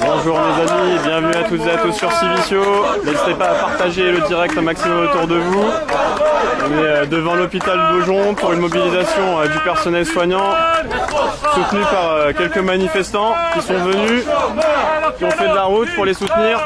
Bonjour mes amis, bienvenue à toutes et à tous sur Civicio. N'hésitez pas à partager le direct un maximum autour de vous. On est devant l'hôpital d'Aujon pour une mobilisation du personnel soignant soutenu par quelques manifestants qui sont venus, qui ont fait de la route pour les soutenir.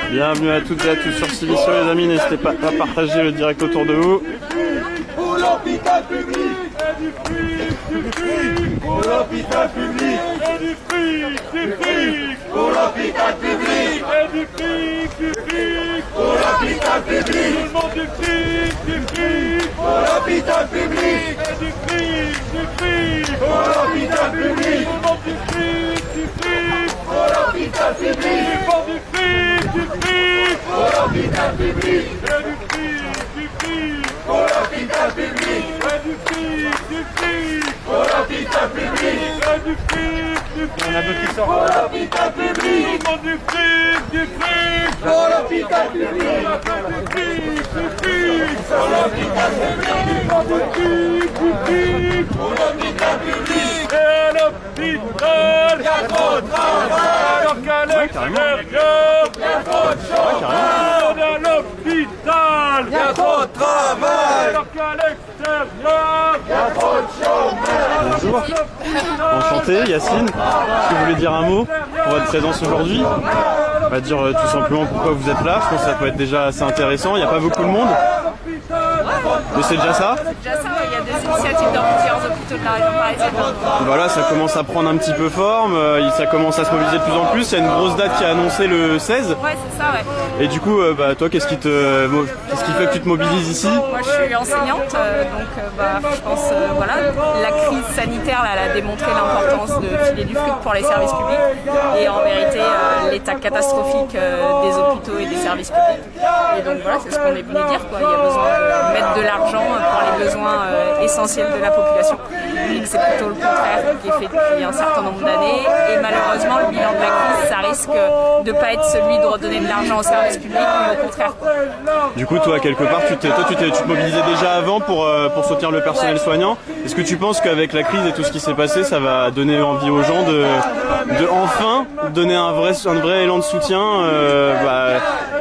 Bienvenue à toutes et à tous sur Civicio les amis, n'hésitez pas à partager le direct autour de vous. Pour l'hôpital public, et du fric, pour l'hôpital public, et du fric, pour l'hôpital public, et du fric, pour l'hôpital public, tout le monde du fric, pour l'hôpital public, et du fric, pour l'hôpital public, tout le monde du fric, pour l'hôpital public, du fric, pour l'hôpital public, et du fric, pour l'hôpital public, et du fric, pour l'hôpital public, et du fric, il y en a d'autres qui sortent. Pour l'hôpital public, tout le monde du fric, pour l'hôpital public, pour l'hôpital public, pour l'hôpital public, et à l'hôpital, il y a trop de travail, alors qu'à l'extérieur, il y a trop de chômage, à l'hôpital, il y a trop de travail, alors qu'à l'extérieur, il y a trop de chômage. Bonjour, enchanté Yacine, est-ce que vous voulez dire un mot pour votre présence aujourd'hui? On va dire tout simplement pourquoi vous êtes là, je pense que ça peut être déjà assez intéressant, il n'y a pas beaucoup de monde. Mais c'est déjà ça? C'est déjà ça, il y a des initiatives dans plusieurs hôpitaux de la région parisienne. Voilà, ça commence à prendre un petit peu forme, ça commence à se mobiliser de plus en plus, il y a une grosse date qui est annoncée le 16. Ouais, c'est ça, ouais. Et du coup, toi, qu'est-ce qui fait que tu te mobilises ici? Moi, je suis enseignante, donc je pense, voilà, la crise sanitaire, là, elle a démontré l'importance de filer du fric pour les services publics et en vérité, l'état catastrophique des hôpitaux et des services publics. Et donc voilà, c'est ce qu'on est venu dire, quoi. Il y a besoin de mettre de l'argent pour les besoins essentiels de la population et que c'est plutôt le contraire qui est fait depuis un certain nombre d'années. Et malheureusement, le bilan de la crise, ça risque de ne pas être celui de redonner de l'argent aux services publics, mais au contraire. Du coup, toi, quelque part, tu te mobilisais déjà avant pour soutenir le personnel soignant. Est-ce que tu penses qu'avec la crise et tout ce qui s'est passé, ça va donner envie aux gens de enfin donner un vrai élan de soutien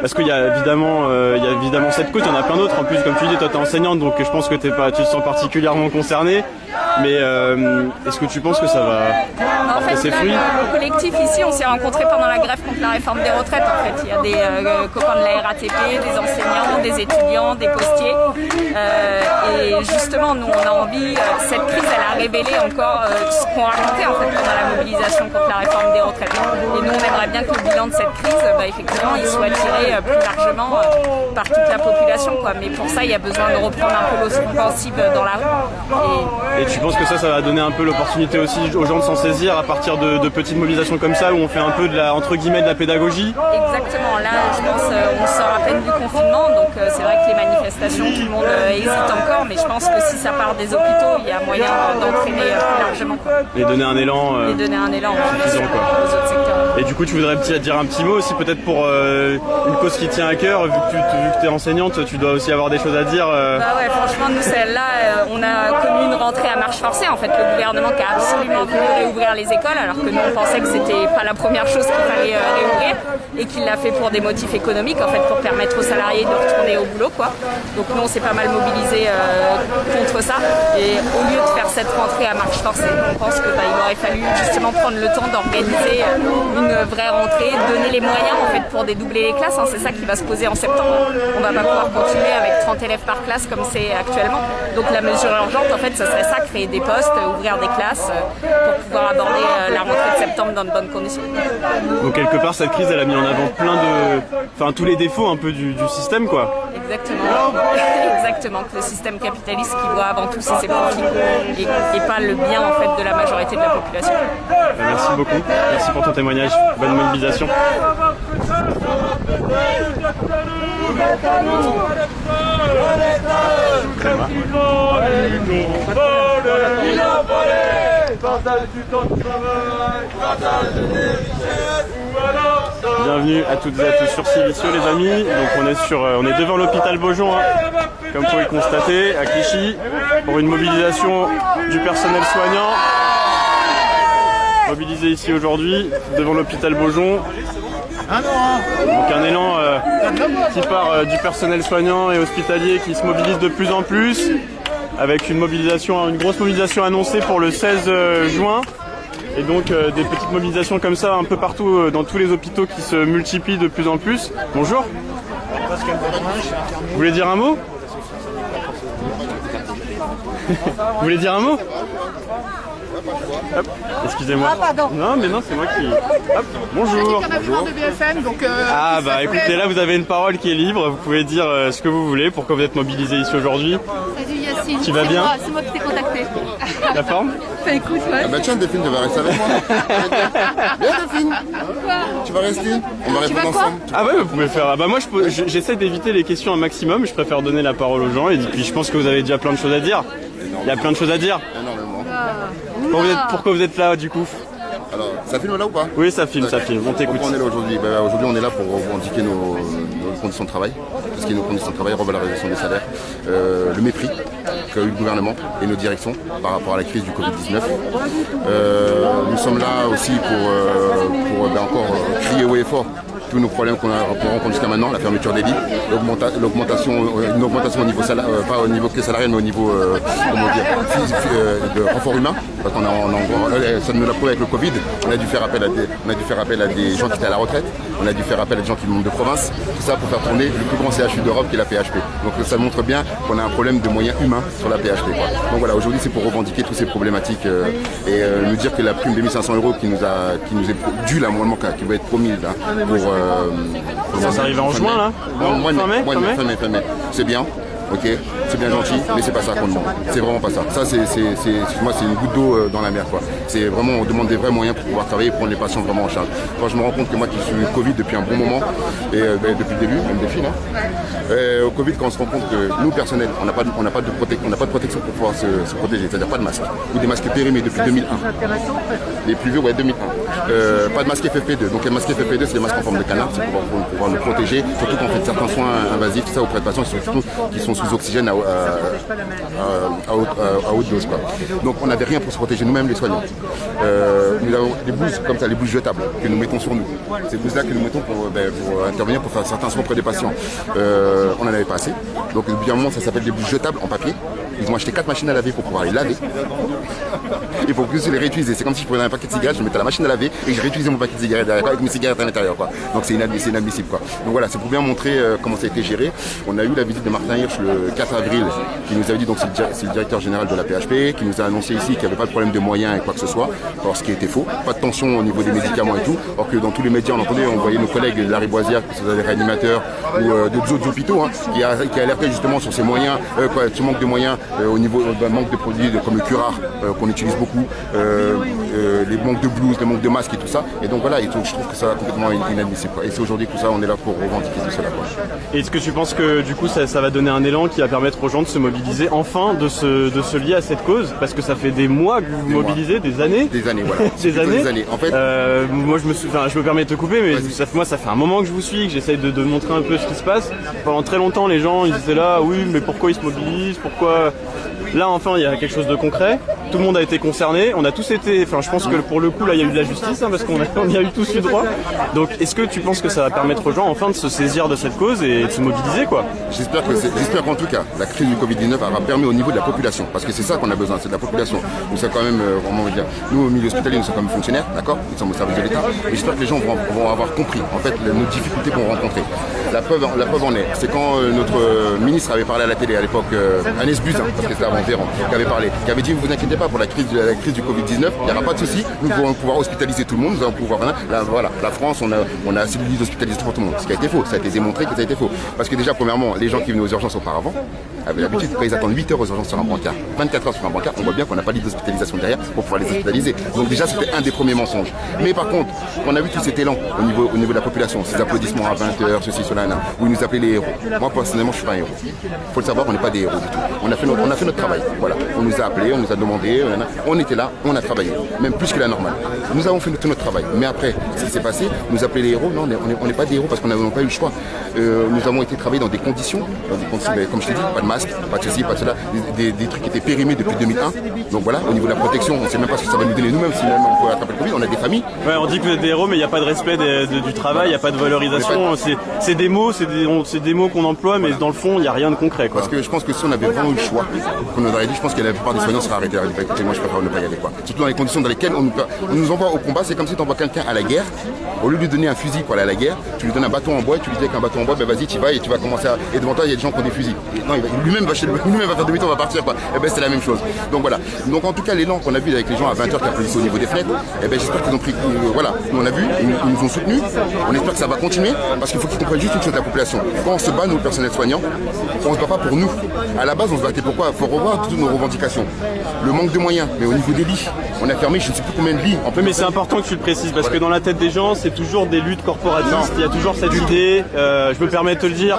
parce qu'il y a évidemment cette cause, il y en a plein d'autres. En plus, comme tu dis, toi, tu es enseignante, donc je pense que tu te sens particulièrement concernée. Mais est-ce que tu penses que ça va porter ses fruits? Le collectif ici, on s'est rencontrés pendant la grève contre la réforme des retraites. En fait, il y a des copains de la RATP, des enseignants, des étudiants, des postiers. Et justement, nous, on a envie, cette crise, elle a révélé encore ce qu'on racontait en fait pendant la mobilisation contre la réforme des retraites. Et nous, on aimerait bien que le bilan de cette crise, effectivement, il soit tiré plus largement par toute la population, quoi. Mais pour ça, il y a besoin de reprendre un peu l'offensive dans la rue. Et tu penses que ça va donner un peu l'opportunité aussi aux gens de s'en saisir à partir de petites mobilisations comme ça, où on fait un peu de la, entre guillemets, de la pédagogie? Exactement. Là, je pense, on sort à peine du confinement, donc c'est vrai que les manifestations, tout le monde hésite encore, mais je pense que si ça part des hôpitaux, il y a moyen d'entraîner plus largement, quoi. Et donner un élan. Suffisant, quoi. Aux autres secteurs. Et du coup, tu voudrais dire un petit mot aussi peut-être pour une cause qui tient à cœur, vu que tu es enseignante, tu dois aussi avoir des choses à dire. Bah ouais, franchement, nous, celle-là, on a connu une rentrée à marche forcée. En fait, le gouvernement qui a absolument voulu réouvrir les écoles, alors que nous, on pensait que c'était pas la première chose qu'il fallait réouvrir, et qu'il l'a fait pour des motifs économiques, en fait, pour permettre aux salariés de retourner au boulot, quoi. Donc nous, on s'est pas mal mobilisé contre ça. Et au lieu de faire cette rentrée à marche forcée, on pense que il aurait fallu justement prendre le temps d'organiser une vraie rentrée, donner les moyens en fait pour dédoubler les classes. C'est ça qui va se poser en septembre. On va pas pouvoir continuer avec 30 élèves par classe comme c'est actuellement. Donc la mesure urgente, en fait, ce serait ça, créer des postes, ouvrir des classes pour pouvoir aborder la rentrée de septembre dans de bonnes conditions. Donc quelque part, cette crise, elle a mis en avant tous les défauts un peu du système, quoi. Exactement. Exactement. Que le système capitaliste qui voit avant tout ses profits et pas le bien en fait de la majorité de la population. Merci beaucoup. Merci pour ton témoignage. Bonne mobilisation. Bienvenue à toutes et à tous sur Civicieux, les amis. Donc on est devant l'hôpital Beaujon, comme vous pouvez le constater, à Clichy, pour une mobilisation du personnel soignant. Mobilisé ici aujourd'hui devant l'hôpital Beaujon. Donc un élan qui part du personnel soignant et hospitalier qui se mobilise de plus en plus, avec une grosse mobilisation annoncée pour le 16 juin. Et donc des petites mobilisations comme ça un peu partout dans tous les hôpitaux qui se multiplient de plus en plus. Bonjour. Vous voulez dire un mot? Vous voulez dire un mot? Hop, excusez-moi. Ah, pardon. Non, mais non, c'est moi qui... Hop, bonjour. Bonjour. De BFM, donc, ah bah écoutez, là vous avez une parole qui est libre, vous pouvez dire ce que vous voulez, pourquoi vous êtes mobilisé ici aujourd'hui. Salut Yacine. Tu vas bien? C'est moi qui t'ai contacté. La forme? Bah écoute, ouais. Ah bah tiens, Delphine, tu vas rester avec moi. Viens Delphine. Tu vas rester? On va répondre ensemble. Ah ouais, vous pouvez faire... Ah bah moi j'essaie d'éviter les questions un maximum, je préfère donner la parole aux gens et puis je pense que vous avez déjà plein de choses à dire. Il y a plein de choses à dire. Énormément. Pourquoi vous êtes là du coup? Alors, ça filme là ou pas? Oui, ça filme, on t'écoute. Pourquoi on est là aujourd'hui? Aujourd'hui, on est là pour revendiquer nos conditions de travail. Tout ce qui est nos conditions de travail, revalorisation des salaires, le mépris qu'a eu le gouvernement et nos directions par rapport à la crise du Covid-19. Nous sommes là aussi pour encore crier haut et fort tous nos problèmes qu'on rencontre jusqu'à maintenant, la fermeture des lits, l'augmentation, une augmentation au niveau pas au niveau que salarial, mais au niveau de renfort humain, parce qu'on ça nous l'a prouvé avec le Covid. On a dû faire appel à des gens qui étaient à la retraite, on a dû faire appel à des gens qui montent de province, tout ça pour faire tourner le plus grand CHU d'Europe qui est la PHP. Donc ça montre bien qu'on a un problème de moyens humains sur la PHP, quoi. Donc voilà, aujourd'hui c'est pour revendiquer toutes ces problématiques et nous dire que la prime de 1500 € qui nous est due là, normalement, qui va être promise là, ça arrive en juin là? Fin mai. C'est bien, ok, c'est bien gentil, mais c'est pas ça qu'on demande. C'est vraiment pas ça. Ça, moi, c'est une goutte d'eau dans la mer, quoi. C'est vraiment, on demande des vrais moyens pour pouvoir travailler et prendre les patients vraiment en charge. Quand je me rends compte que moi qui suis Covid depuis un bon moment, et depuis le début, même des filles, au Covid, quand on se rend compte que nous, personnels, on n'a pas de protection pour pouvoir se protéger, c'est-à-dire pas de masque, ou des masques périmés depuis 2001. Les plus vieux, 2001. Pas de masque FFP2. Donc les masques FFP2, c'est des masques en forme de canard, c'est pour pouvoir nous protéger, surtout quand on fait certains soins invasifs, tout ça auprès de patients qui sont sous oxygène à haute dose, quoi. Donc on n'avait rien pour se protéger nous-mêmes, les soignants. Nous avons des blouses comme ça, les blouses jetables que nous mettons sur nous. Ces blouses-là que nous mettons pour intervenir, pour faire certains soins auprès des patients. On n'en avait pas assez. Donc depuis un moment, ça s'appelle des blouses jetables en papier. Ils ont acheté 4 machines à laver pour pouvoir les laver. Il faut que je les réutiliser. C'est comme si je prenais un paquet de cigarettes, je mettais à la machine à laver et je réutilisais mon paquet de cigarettes derrière, avec mes cigarettes à l'intérieur, quoi. Donc c'est inadmissible, quoi. Donc voilà, c'est pour bien montrer comment ça a été géré. On a eu la visite de Martin Hirsch le 4 avril, qui nous avait dit, donc c'est le directeur général de la PHP, qui nous a annoncé ici qu'il n'y avait pas de problème de moyens et quoi que ce soit, or ce qui était faux, pas de tension au niveau des médicaments et tout, or que dans tous les médias on entendait, on voyait nos collègues de la Riboisière, que ce soit des réanimateurs ou d'autres hôpitaux, hein, qui alertaient justement sur ces moyens, ce manque de moyens au niveau d'un manque de produits comme le curare qu'on utilise beaucoup, les manques de blouses, les manques de masques et tout ça, et donc voilà, et donc, je trouve que ça est complètement inadmissible, quoi. Et c'est aujourd'hui que tout ça, on est là pour revendiquer tout cela, quoi. Est-ce que tu penses que du coup ça va donner un élan qui va permettre aux gens de se mobiliser enfin, de se lier à cette cause, parce que ça fait des mois que vous vous mobilisez, des années. Des années, voilà. Des années. En fait, moi je me permets de te couper, mais ça fait un moment que je vous suis, que j'essaye de montrer un peu ce qui se passe. Pendant très longtemps, les gens ils étaient là, oui, mais pourquoi ils se mobilisent, pourquoi. Là enfin il y a quelque chose de concret, tout le monde a été concerné, on a tous été, enfin je pense que pour le coup là il y a eu de la justice, hein, parce qu'on y a eu tous eu droit. Donc est-ce que tu penses que ça va permettre aux gens enfin de se saisir de cette cause et de se mobiliser, quoi? J'espère qu'en tout cas la crise du Covid-19 aura permis au niveau de la population, parce que c'est ça qu'on a besoin, c'est de la population. Nous sommes quand même, vraiment, on va dire, nous au milieu hospitalier nous sommes quand même fonctionnaires, d'accord, nous sommes au service de l'État, mais j'espère que les gens vont avoir compris en fait nos difficultés qu'on rencontrait. La preuve en est, c'est quand notre ministre avait parlé à la télé à l'époque, Agnès Buzyn, parce que c'était avant Véran, qui avait dit ne vous inquiétez pas pour la crise du Covid-19, il n'y aura pas de souci, nous allons pouvoir hospitaliser tout le monde, nous allons pouvoir, voilà, la France, on a assez de lits d'hospitalisation pour tout le monde, ce qui a été faux, ça a été démontré que ça a été faux. Parce que déjà, premièrement, les gens qui venaient aux urgences auparavant avaient l'habitude, quand ils attendent 8 heures aux urgences sur un brancard, 24 heures sur un brancard, on voit bien qu'on n'a pas de lit d'hospitalisation derrière pour pouvoir les hospitaliser. Donc déjà, c'était un des premiers mensonges. Mais par contre, on a vu tout cet élan au niveau de la population, ces applaudissements à 20 heures, ceci, cela, là, où ils nous appelaient les héros. Moi, personnellement, je ne suis pas un héros. Il faut le savoir, on n'est pas des héros du tout. On a fait notre travail. Voilà. On nous a appelés, on nous a demandé, on était là, on a travaillé, même plus que la normale. Nous avons fait tout notre travail. Mais après, ce qui s'est passé, nous appeler les héros, non, on n'est pas des héros parce qu'on n'a pas eu le choix. Nous avons été travailler dans des conditions, comme je t'ai dit, pas de masque, pas de ceci, pas de cela, des trucs qui étaient périmés depuis 2001. Donc voilà, au niveau de la protection, on ne sait même pas ce que ça va nous donner nous-mêmes si même on peut attraper le Covid, on a des familles. Ouais, on dit que vous êtes des héros, mais il n'y a pas de respect du travail, il n'y a pas de valorisation. C'est des mots, c'est des mots qu'on emploie, mais dans le fond, il n'y a rien de concret, quoi. Parce que je pense que si on avait vraiment eu le choix, qu'on nous aurait dit, je pense que la plupart des soignants seraient arrêtés. Écoutez, moi je préfère ne pas y aller, quoi. Surtout dans les conditions dans lesquelles on nous envoie au combat, c'est comme si tu envoies quelqu'un à la guerre. Au lieu de lui donner un fusil pour aller à la guerre, tu lui donnes un bâton en bois et tu lui dis avec un bâton en bois, ben vas-y, tu vas et tu vas commencer à. Et devant toi, il y a des gens qui ont des fusils. Et non, lui-même va faire demi-tour, va partir, quoi. Et ben c'est la même chose. Donc voilà. Donc en tout cas, l'élan qu'on a vu avec les gens à 20h qui applaudissaient au niveau des fenêtres, et ben j'espère qu'ils ont pris. Voilà, nous on a vu, ils nous ont soutenus. On espère que ça va continuer parce qu'il faut qu'ils comprennent juste une chose de la population. Quand on se bat, nous, le personnel soignant, on se bat pas pour nous. À la base, on se battait pourquoi? Il faut revoir toutes nos revendications. Le manque de moyens, mais au niveau des lits, on a fermé je ne sais plus combien de lits. Oui, mais c'est important que tu le précises parce que dans la tête des gens, c'est toujours des luttes corporatistes. Il y a toujours cette idée, je me permets de te le dire,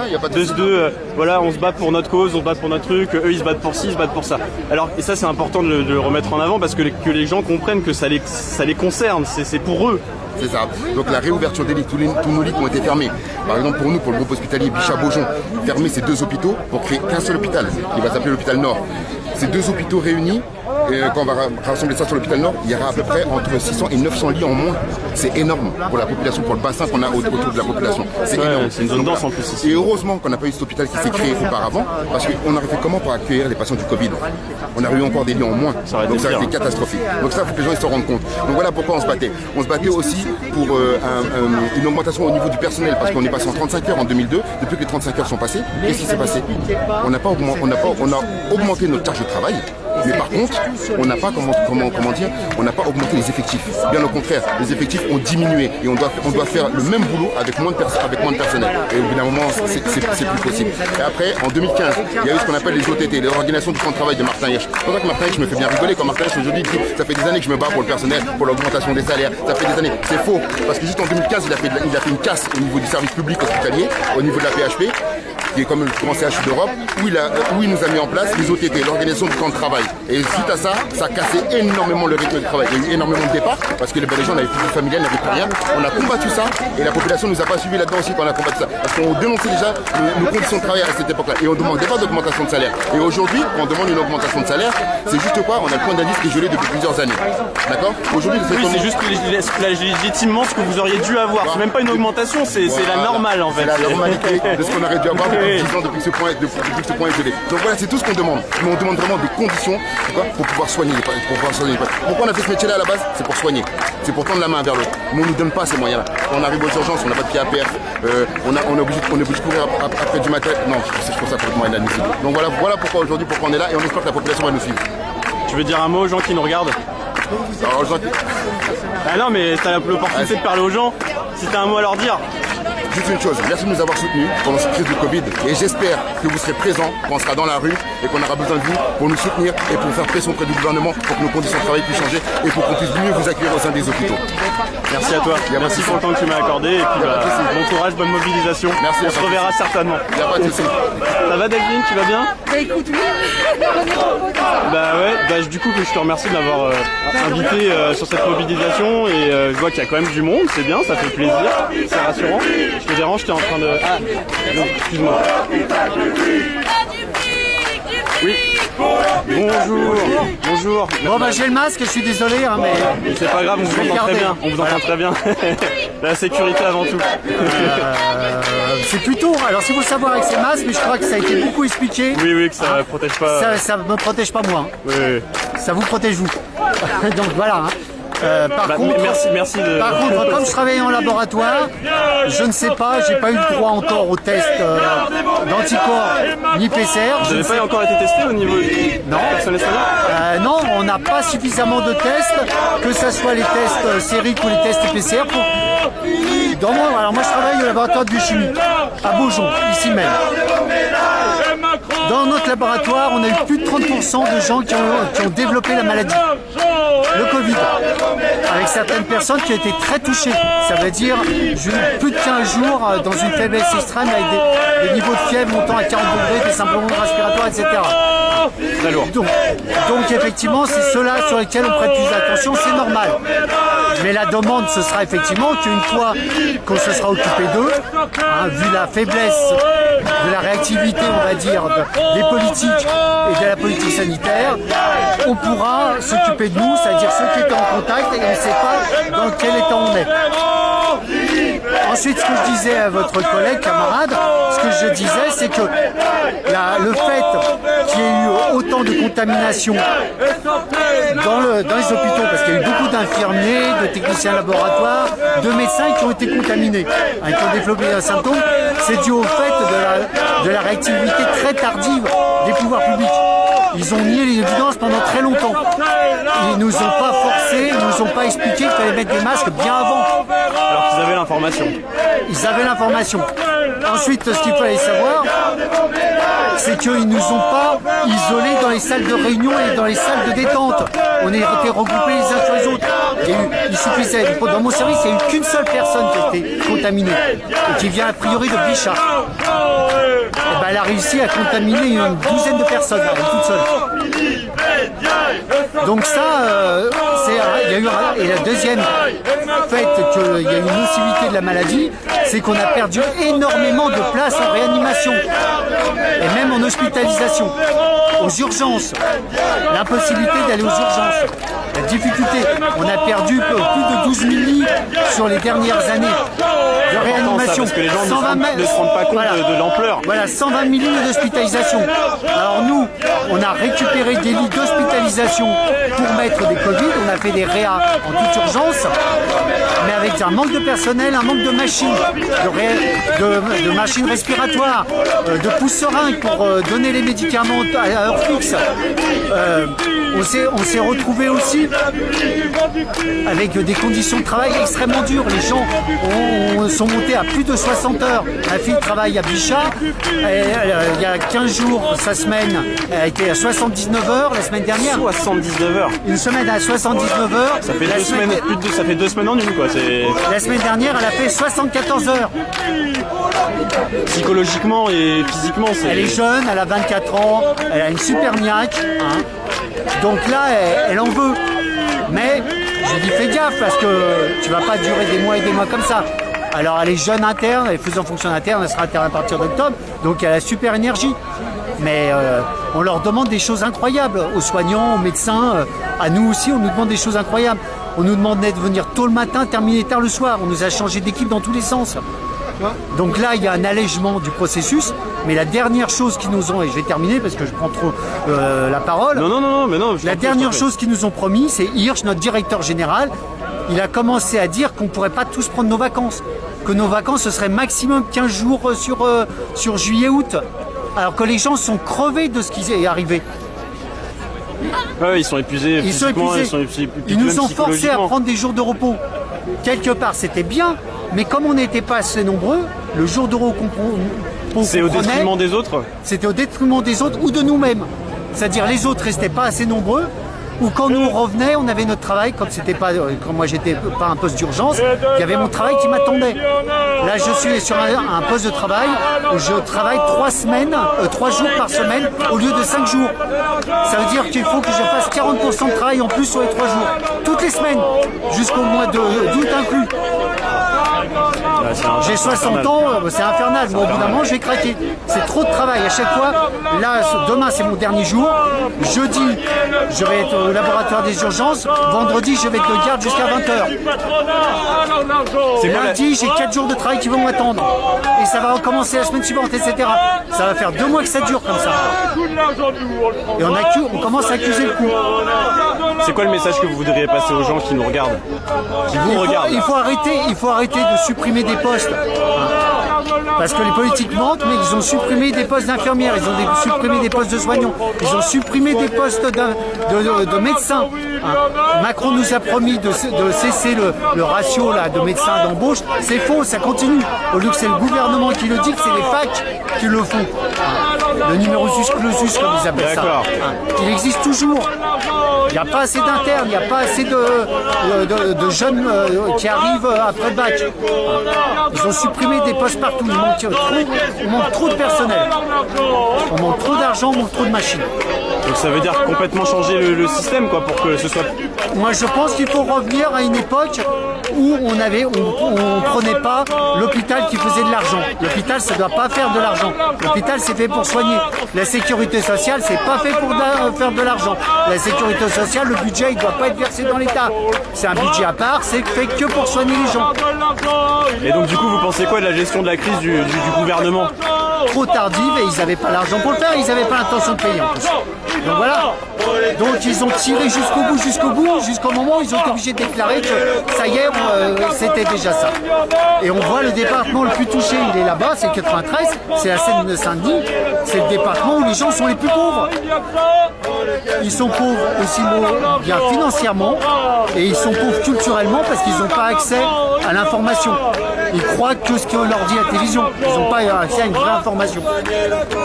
voilà, on se bat pour notre cause, on se bat pour notre truc, eux ils se battent pour ci, ils se battent pour ça. Alors, et ça c'est important de le remettre en avant parce que les gens comprennent que ça les concerne, c'est pour eux. C'est ça. Donc la réouverture des lits, tous nos lits qui ont été fermés. Par exemple pour nous, pour le groupe hospitalier Bichat-Beaujon, fermer ces 2 hôpitaux pour créer qu'un seul hôpital, qui va s'appeler l'hôpital Nord. Ces 2 hôpitaux réunis, et quand on va rassembler ça sur l'hôpital Nord, il y aura à peu près entre 600 et 900 lits en moins. C'est énorme pour la population, pour le bassin qu'on a autour de la population. C'est énorme. C'est une zone dense en plus ici. Et heureusement qu'on n'a pas eu cet hôpital qui s'est créé auparavant, parce qu'on aurait fait comment pour accueillir les patients du Covid? On aurait eu encore des lits en moins. Donc ça aurait été catastrophique. Donc ça, il faut que les gens ils se rendent compte. Donc voilà pourquoi on se battait. On se battait aussi pour une augmentation au niveau du personnel, parce qu'on est passé en 35 heures en 2002. Depuis que les 35 heures sont passées, qu'est-ce qui s'est passé? On a augmenté notre charge de travail. Mais par contre, on n'a pas on n'a pas augmenté les effectifs. Bien au contraire, les effectifs ont diminué et on doit faire le même boulot avec moins de personnel. Et au bout d'un moment, c'est plus possible. Et après, en 2015, il y a eu ce qu'on appelle les OTT, les organisations du temps de travail de Martin Hirsch. C'est pour ça que Martin Hirsch me fait bien rigoler quand Martin Hirsch aujourd'hui dit ça fait des années que je me bats pour le personnel, pour l'augmentation des salaires. Ça fait des années. C'est faux, parce que juste en 2015, il a fait une casse au niveau du service public hospitalier, au niveau de la PHP. Qui est comme le grand CHU d'Europe, où il nous a mis en place les OTT, l'organisation du temps de travail. Et suite à ça, ça a cassé énormément le rythme de travail. Il y a eu énormément de départs, parce que les gens n'avaient plus de familial, n'avaient plus rien. On a combattu ça, et la population ne nous a pas suivi là-dedans aussi quand on a combattu ça. Parce qu'on dénonçait déjà nos conditions de travail à cette époque-là. Et on ne demandait pas d'augmentation de salaire. Et aujourd'hui, quand on demande une augmentation de salaire, c'est juste quoi? On a le point d'indice qui est gelé depuis plusieurs années. D'accord? Aujourd'hui, c'est juste légitimement ce que vous auriez dû avoir. C'est même pas une augmentation, c'est la normale en fait. C'est la normalité de ce qu'on aurait dû avoir. Oui. 10 ans depuis que ce point est gelé. Donc voilà, c'est tout ce qu'on demande. Mais on demande vraiment des conditions pour pouvoir soigner les patients. Pourquoi on a fait ce métier-là à la base? C'est pour soigner. C'est pour tendre la main vers l'autre. Mais on ne nous donne pas ces moyens-là. Quand on arrive aux urgences, on n'a pas de pied à perdre. On est obligé de courir après du matériel. Non, je trouve ça complètement inadmissible. Donc voilà pourquoi aujourd'hui, pourquoi on est là, et on espère que la population va nous suivre. Tu veux dire un mot aux gens qui nous regardent? Alors, Ah non, mais t'as l'opportunité de parler aux gens. Si t'as un mot à leur dire. juste une chose, merci de nous avoir soutenus pendant cette crise du Covid, et j'espère que vous serez présents quand on sera dans la rue et qu'on aura besoin de vous pour nous soutenir et pour faire pression auprès du gouvernement pour que nos conditions de travail puissent changer et pour qu'on puisse mieux vous accueillir au sein des hôpitaux. Merci à toi, merci pour le temps que tu m'as accordé, et puis bon courage, bonne mobilisation. Merci, on se reverra certainement. Il n'y a pas de souci. Ça va Delphine, tu vas bien? Bah écoute, oui. Bah ouais, du coup je te remercie de m'avoir invité sur cette mobilisation, et je vois qu'il y a quand même du monde, c'est bien, ça fait plaisir, c'est rassurant. Je te dérange, tu es en train de... Ah, excuse-moi. Oui. Bonjour. Bonjour. Bon bah j'ai le masque, je suis désolé hein, mais... C'est pas grave, on vous entend très bien. On vous entend très bien. La sécurité avant tout. C'est plutôt... Alors si vous savoir avec ces masques, mais je crois que ça a été beaucoup expliqué. Oui, que ça protège pas... Ça me protège pas moi. Oui. Ça vous protège vous. Donc voilà. Hein. Par contre, merci de... Par contre, comme je travaille en laboratoire, je ne sais pas, j'ai pas eu le droit encore au test d'anticorps ni PCR. Vous n'avez pas encore été testé au niveau du personnel soignant? Non, on n'a pas suffisamment de tests, que ce soit les tests sériques ou les tests PCR. Alors moi je travaille au laboratoire de biochimie, à Beaujon, ici même. Dans notre laboratoire, on a eu plus de 30% de gens qui ont développé la maladie, le Covid, avec certaines personnes qui ont été très touchées. Ça veut dire plus de 15 jours dans une faiblesse extrême avec des niveaux de fièvre montant à 40 degrés, des symptômes respiratoires, etc. Très lourd. Donc effectivement, c'est ceux-là sur lesquels on prête plus d'attention, c'est normal. Mais la demande, ce sera effectivement qu'une fois qu'on se sera occupé d'eux, vu la faiblesse de la réactivité, on va dire, des politiques et de la politique sanitaire, on pourra s'occuper de nous, c'est-à-dire ceux qui étaient en contact et on ne sait pas dans quel état on est. Ensuite, ce que je disais à votre collègue, camarade, ce que je disais, c'est que le fait qu'il y ait eu autant de contamination dans les hôpitaux, parce qu'il y a eu beaucoup d'infirmiers, de techniciens laboratoires, de médecins qui ont été contaminés, qui ont développé un symptôme, c'est dû au fait de la réactivité très tardive des pouvoirs publics. Ils ont nié les évidences pendant très longtemps. Ils nous ont pas forcé, ils nous ont pas expliqué qu'il fallait mettre des masques bien avant. Alors qu'ils avaient l'information. Ils avaient l'information. Ensuite, ce qu'il fallait savoir, c'est qu'ils nous ont pas isolés dans les salles de réunion et dans les salles de détente. On a été regroupés les uns sur les autres. Il suffisait, dans mon service, il n'y a eu qu'une seule personne qui a été contaminée, et qui vient a priori de Bichat. Elle a réussi à contaminer une douzaine de personnes, elle toute seule. Donc ça, il y a eu, et la deuxième fait qu'il y a une nocivité de la maladie, c'est qu'on a perdu énormément de places en réanimation, et même en hospitalisation, aux urgences, l'impossibilité d'aller aux urgences, la difficulté, on a perdu plus de 12 000 lits sur les dernières années de réanimation. Parce que les gens ne se rendent pas compte de l'ampleur. Voilà, 120 000 lits d'hospitalisation. Alors nous, on a récupéré des lits d'hospitalisation pour mettre des Covid, on a fait des réa en toute urgence, mais avec un manque de personnel, un manque de machines, de machines respiratoires, de pousse-seringues pour donner les médicaments à heure fixe. On s'est retrouvé aussi avec des conditions de travail extrêmement dures. Les gens sont montés à plus de 60 heures. Ma fille travaille à Bichat. Il y a 15 jours, sa semaine a été à 79 heures la semaine dernière. 79 heures. Une semaine à 79 heures. Ça fait ça fait 2 semaines en une, quoi. La semaine dernière, elle a fait 74 heures. Psychologiquement et physiquement, c'est... Elle est jeune, elle a 24 ans, elle a une super niaque. Donc là, elle en veut. Mais j'ai dit fais gaffe parce que tu vas pas durer des mois et des mois comme ça. Alors elle est jeune interne, elle est faisant fonction interne, elle sera interne à partir d'octobre, donc elle a super énergie. Mais on leur demande des choses incroyables, aux soignants, aux médecins, à nous aussi, on nous demande des choses incroyables. On nous demandait de venir tôt le matin, terminer tard le soir, on nous a changé d'équipe dans tous les sens. Donc là, il y a un allègement du processus, Mais la dernière chose qu'ils nous ont, et je vais terminer parce que je prends trop la parole. Non, mais non. La dernière chose qu'ils nous ont promis, c'est Hirsch, notre directeur général, il a commencé à dire qu'on ne pourrait pas tous prendre nos vacances. Que nos vacances, ce serait maximum 15 jours sur juillet-août. Alors que les gens sont crevés de ce qui est arrivé. Ouais, ils sont épuisés physiquement, Ils nous ont forcés à prendre des jours de repos. Quelque part, c'était bien, mais comme on n'était pas assez nombreux, le jour de repos qu'on c'est au détriment des autres. C'était au détriment des autres ou de nous-mêmes. C'est-à-dire les autres restaient pas assez nombreux, ou quand nous revenait, on avait notre travail, comme c'était pas, quand moi j'étais pas un poste d'urgence, il y avait mon travail qui m'attendait. Là, je suis sur un poste de travail où je travaille 3 jours par semaine au lieu de 5 jours. Ça veut dire qu'il faut que je fasse 40% de travail en plus sur les 3 jours. Toutes les semaines, jusqu'au mois d'août inclus. J'ai 60 ans, c'est infernal. Moi, au bout d'un moment, je vais craquer. C'est trop de travail à chaque fois. Là, demain, c'est mon dernier jour. Jeudi, je vais être au laboratoire des urgences. Vendredi, je vais être de garde jusqu'à 20h. Lundi, j'ai 4 jours de travail qui vont m'attendre. Et ça va recommencer la semaine suivante, etc. Ça va faire 2 mois que ça dure comme ça. Et on commence à accuser le coup. C'est quoi le message que vous voudriez passer aux gens qui nous regardent, qui vous regardent? Il faut arrêter de supprimer des postes. Parce que les politiques mentent, mais ils ont supprimé des postes d'infirmières, ils ont supprimé des postes de soignants, ils ont supprimé des postes de médecins. Macron nous a promis de cesser le ratio là, de médecins d'embauche. C'est faux, ça continue. Au lieu que c'est le gouvernement qui le dit, que c'est les facs qui le font. Le numerus clausus, comme ils appellent ça. Il existe toujours. Il n'y a pas assez d'internes, il n'y a pas assez de jeunes qui arrivent après le bac. Ils ont supprimé des postes partout, il manque trop de personnel. On manque trop d'argent, on manque trop de machines. Donc ça veut dire complètement changer le système quoi, pour que ce soit... Moi je pense qu'il faut revenir à une époque où on prenait pas l'hôpital qui faisait de l'argent. L'hôpital ça ne doit pas faire de l'argent. L'hôpital c'est fait pour soigner. La sécurité sociale c'est pas fait pour faire de l'argent. La sécurité sociale, le budget il ne doit pas être versé dans l'État. C'est un budget à part, c'est fait que pour soigner les gens. Et donc du coup vous pensez quoi de la gestion de la crise du gouvernement? Trop tardive et ils n'avaient pas l'argent pour le faire, ils n'avaient pas l'intention de payer en plus. Donc voilà. Donc ils ont tiré jusqu'au bout, jusqu'au moment où ils ont été obligés de déclarer que ça y est, c'était déjà ça. Et on voit le département le plus touché, il est là-bas, c'est le 93, c'est la Seine-Saint-Denis, c'est le département où les gens sont les plus pauvres. Ils sont pauvres aussi bien financièrement et ils sont pauvres culturellement parce qu'ils n'ont pas accès à l'information. Ils croient que ce qu'on leur dit à la télévision, ils n'ont pas accès à une vraie information.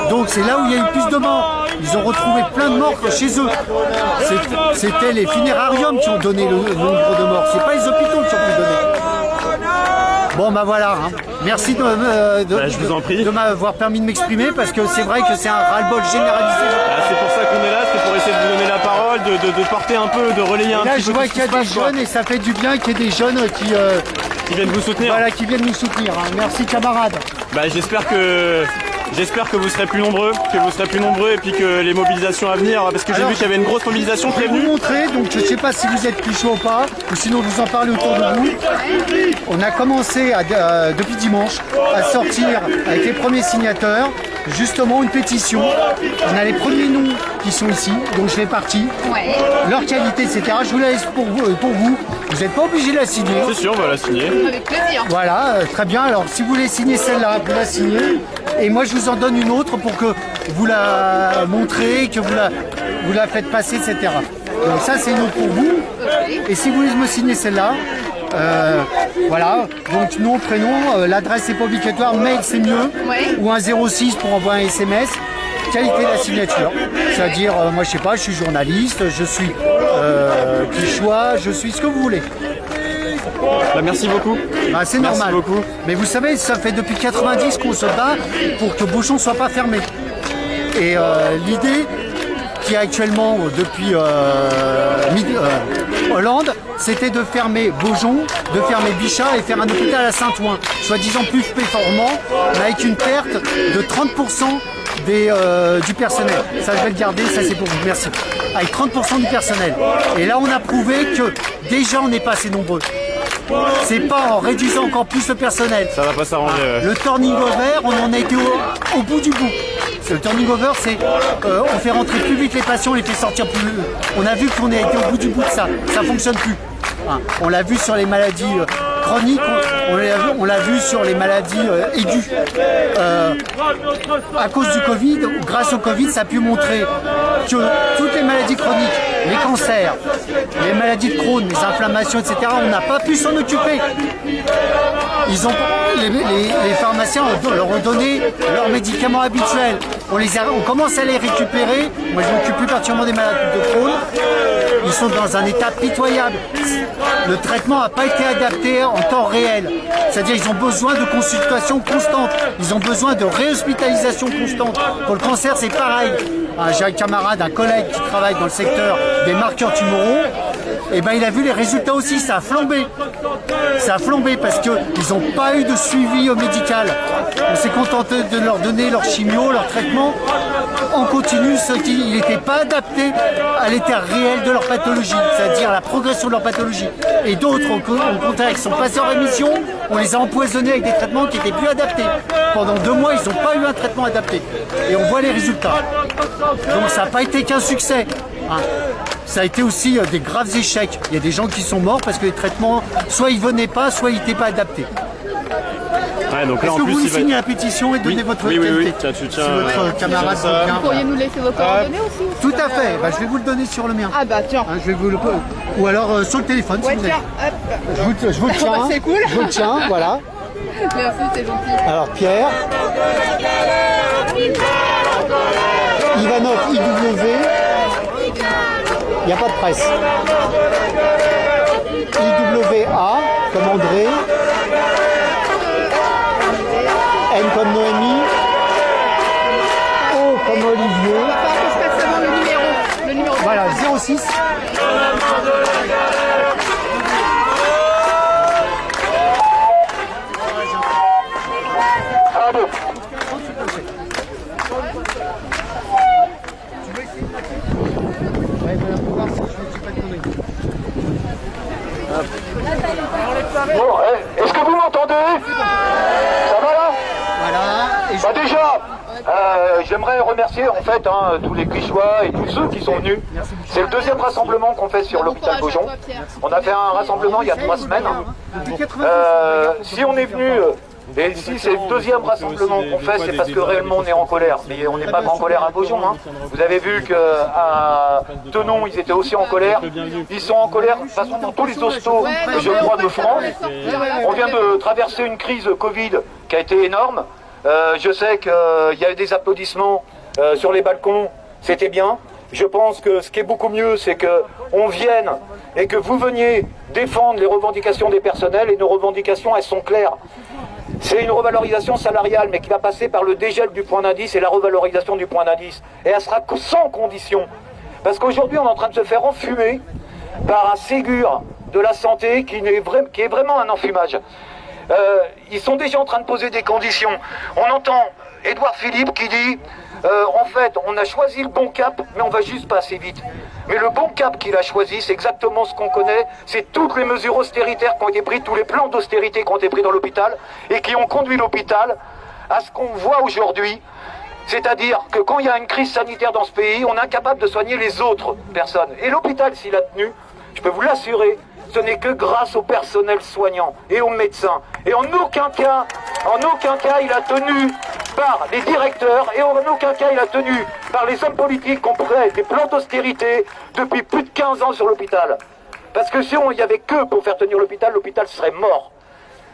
Donc c'est là où il y a eu plus de morts. Ils ont retrouvé plein de morts chez eux. C'était les funérariums qui ont donné le nombre de morts. C'est pas les hôpitaux qui ont pu donner. Bon bah voilà, hein. Merci de m'avoir permis de m'exprimer parce que c'est vrai que c'est un ras-le-bol généralisé. C'est pour ça qu'on est là, c'est pour essayer de vous donner la parole, de porter un peu, de relayer un petit peu. Là je vois qu'il y a des jeunes et ça fait du bien qu'il y ait des jeunes qui viennent vous soutenir. Voilà, qui viennent nous soutenir. Hein. Merci camarades. Bah, j'espère que vous serez plus nombreux, et puis que les mobilisations à venir, parce que j'ai vu qu'il y avait une grosse mobilisation prévenue. Je vais vous montrer, donc je ne sais pas si vous êtes plus chaud ou pas, ou sinon vous en parlez autour de vous. On a commencé depuis dimanche à sortir avec les premiers signataires, justement une pétition. On a les premiers noms qui sont ici, donc je fais partie. Ouais. Leur qualité, etc. Je vous la laisse pour vous. Vous n'êtes pas obligé de la signer. C'est sûr, on va la signer. Avec plaisir. Voilà, très bien. Alors si vous voulez signer celle-là, vous la signez. Et moi je vous en donne une autre pour que vous la montrez, que vous la faites passer, etc. Donc ça c'est une autre pour vous. Et si vous voulez me signer celle-là, voilà, donc nom, prénom, l'adresse c'est pas obligatoire, mail c'est mieux, ouais. Ou un 06 pour envoyer un SMS. Qualité de la signature, c'est-à-dire, moi je sais pas, je suis journaliste, je suis quichois, je suis ce que vous voulez. Bah, merci beaucoup. Bah, c'est normal. Beaucoup. Mais vous savez, ça fait depuis 90 qu'on se bat pour que Beaujon ne soit pas fermé. Et l'idée qui est actuellement depuis Hollande, c'était de fermer Beaujon, de fermer Bichat et faire un hôpital à Saint-Ouen, soi-disant plus performant, mais avec une perte de 30% du personnel. Ça, je vais le garder, ça c'est pour vous. Merci. Avec 30% du personnel. Et là, on a prouvé que déjà, on n'est pas assez nombreux. c'est pas en réduisant encore plus le personnel. Ça va pas s'arranger. Le turning over, on en a été au bout du bout. Le turning over, c'est on fait rentrer plus vite les patients, on les fait sortir plus. On a vu qu'on a été au bout du bout de ça. Ça fonctionne plus. Hein. On l'a vu sur les maladies chroniques, on l'a vu sur les maladies aiguës. À cause du Covid, grâce au Covid, ça a pu montrer que toutes les maladies chroniques, les cancers, les maladies de Crohn, les inflammations, etc., on n'a pas pu s'en occuper. Les pharmaciens leur ont donné leurs médicaments habituels. On commence à les récupérer. Moi, je m'occupe plus particulièrement des malades de Crohn. Ils sont dans un état pitoyable. Le traitement n'a pas été adapté en temps réel. C'est-à-dire qu'ils ont besoin de consultations constantes. Ils ont besoin de réhospitalisation constante. Pour le cancer, c'est pareil. J'ai un camarade, un collègue qui travaille dans le secteur des marqueurs tumoraux. Et ben, il a vu les résultats aussi, ça a flambé. Ça a flambé parce qu'ils n'ont pas eu de suivi médical. On s'est contenté de leur donner leur chimio, leur traitement en continu, ce qui n'était pas adapté à l'état réel de leur pathologie, c'est-à-dire à la progression de leur pathologie. Et d'autres, au contraire, qui sont passés en rémission, on les a empoisonnés avec des traitements qui n'étaient plus adaptés. Pendant 2 mois, ils n'ont pas eu un traitement adapté. Et on voit les résultats. Donc ça n'a pas été qu'un succès. Hein. Ça a été aussi des graves échecs. Il y a des gens qui sont morts parce que les traitements, soit ils venaient pas, soit ils n'étaient pas adaptés. Ouais, donc là, Est-ce que vous signez la pétition et donnez votre qualité? Oui. Tu tiens, votre camarade. Vous pourriez nous laisser vos coordonnées aussi? Tout à fait. Bah, je vais vous le donner sur le mien. Ah bah tiens. Hein, je vais vous le... Ou alors sur le téléphone si Ouais, vous voulez. tiens, hop. Je vous le tiens. C'est cool. Je vous le tiens, voilà. Merci, c'est gentil. Alors Pierre. Ivanov, IW. Il n'y a pas de presse. IWA, comme André. N comme Noémie. O comme Olivier. Il va falloir que je passe seulement le numéro. Voilà, 06. Bon, est-ce que vous m'entendez? Ça va là? Voilà. Et Bah déjà, j'aimerais remercier en fait tous les Quichois et tous ceux qui sont venus. C'est le 2e rassemblement qu'on fait sur l'hôpital Beaujon. On a fait un rassemblement il y a 3 semaines. Si on est venu, et si c'est le 2e rassemblement qu'on fait, c'est parce que réellement on est en colère. Mais on n'est pas en colère à Beaujon. Hein. Vous avez vu qu'à Tenon, ils étaient aussi en colère. Ils sont en colère de toute façon dans tous les hostos, je crois, de France. On vient de traverser une crise Covid qui a été énorme. Je sais qu'il y a eu des applaudissements sur les balcons, c'était bien. Je pense que ce qui est beaucoup mieux, c'est qu'on vienne et que vous veniez défendre les revendications des personnels. Et nos revendications, elles sont claires. C'est une revalorisation salariale, mais qui va passer par le dégel du point d'indice et la revalorisation du point d'indice. Et elle sera sans condition. Parce qu'aujourd'hui, on est en train de se faire enfumer par un Ségur de la santé qui est vraiment un enfumage. Ils sont déjà en train de poser des conditions. On entend Édouard Philippe qui dit en fait, on a choisi le bon cap, mais on va juste pas assez vite. Mais le bon cap qu'il a choisi, c'est exactement ce qu'on connaît. C'est toutes les mesures austéritaires qui ont été prises, tous les plans d'austérité qui ont été pris dans l'hôpital et qui ont conduit l'hôpital à ce qu'on voit aujourd'hui. C'est-à-dire que quand il y a une crise sanitaire dans ce pays, on est incapable de soigner les autres personnes. Et l'hôpital, s'il a tenu, je peux vous l'assurer, ce n'est que grâce au personnel soignant et aux médecins. Et en aucun cas, il a tenu par les directeurs et en aucun cas il a tenu par les hommes politiques qui ont pris des plans d'austérité depuis plus de 15 ans sur l'hôpital. Parce que si il n'y avait que pour faire tenir l'hôpital, l'hôpital serait mort.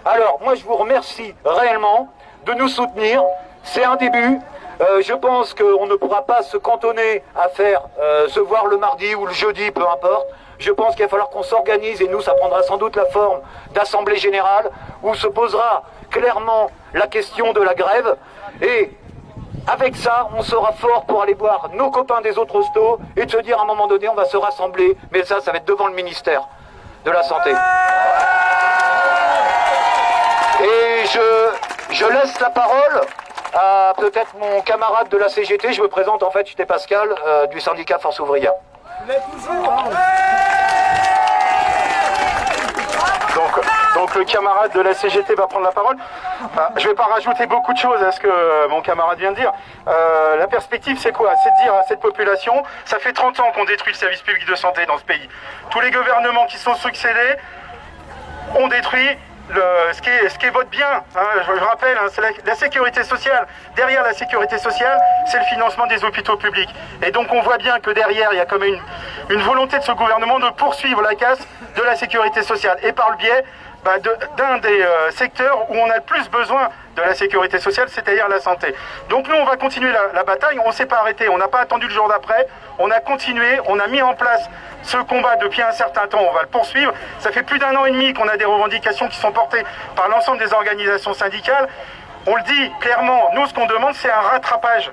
Alors, moi je vous remercie réellement de nous soutenir. C'est un début. Je pense qu'on ne pourra pas se cantonner à faire se voir le mardi ou le jeudi, peu importe. Je pense qu'il va falloir qu'on s'organise et nous, ça prendra sans doute la forme d'assemblée générale où se posera clairement la question de la grève. Et avec ça, on sera fort pour aller voir nos copains des autres hostos et de se dire à un moment donné, on va se rassembler. Mais ça va être devant le ministère de la Santé. Et je laisse la parole à peut-être mon camarade de la CGT. Je me présente en fait, j'étais Pascal du syndicat Force Ouvrière. Donc, Donc le camarade de la CGT va prendre la parole. Je ne vais pas rajouter beaucoup de choses à ce que mon camarade vient de dire. La perspective, c'est quoi? C'est de dire à cette population, ça fait 30 ans qu'on détruit le service public de santé dans ce pays. Tous les gouvernements qui sont succédés ont détruit ce qui est votre bien. Je rappelle, c'est la sécurité sociale. Derrière la sécurité sociale, c'est le financement des hôpitaux publics. Et donc on voit bien que derrière, il y a comme une volonté de ce gouvernement de poursuivre la casse de la sécurité sociale. Et par le biais d'un des secteurs où on a le plus besoin de la sécurité sociale, c'est-à-dire la santé. Donc nous, on va continuer la bataille, on ne s'est pas arrêté, on n'a pas attendu le jour d'après, on a continué, on a mis en place ce combat depuis un certain temps, on va le poursuivre. Ça fait plus d'1 an et demi qu'on a des revendications qui sont portées par l'ensemble des organisations syndicales. On le dit clairement, nous, ce qu'on demande, c'est un rattrapage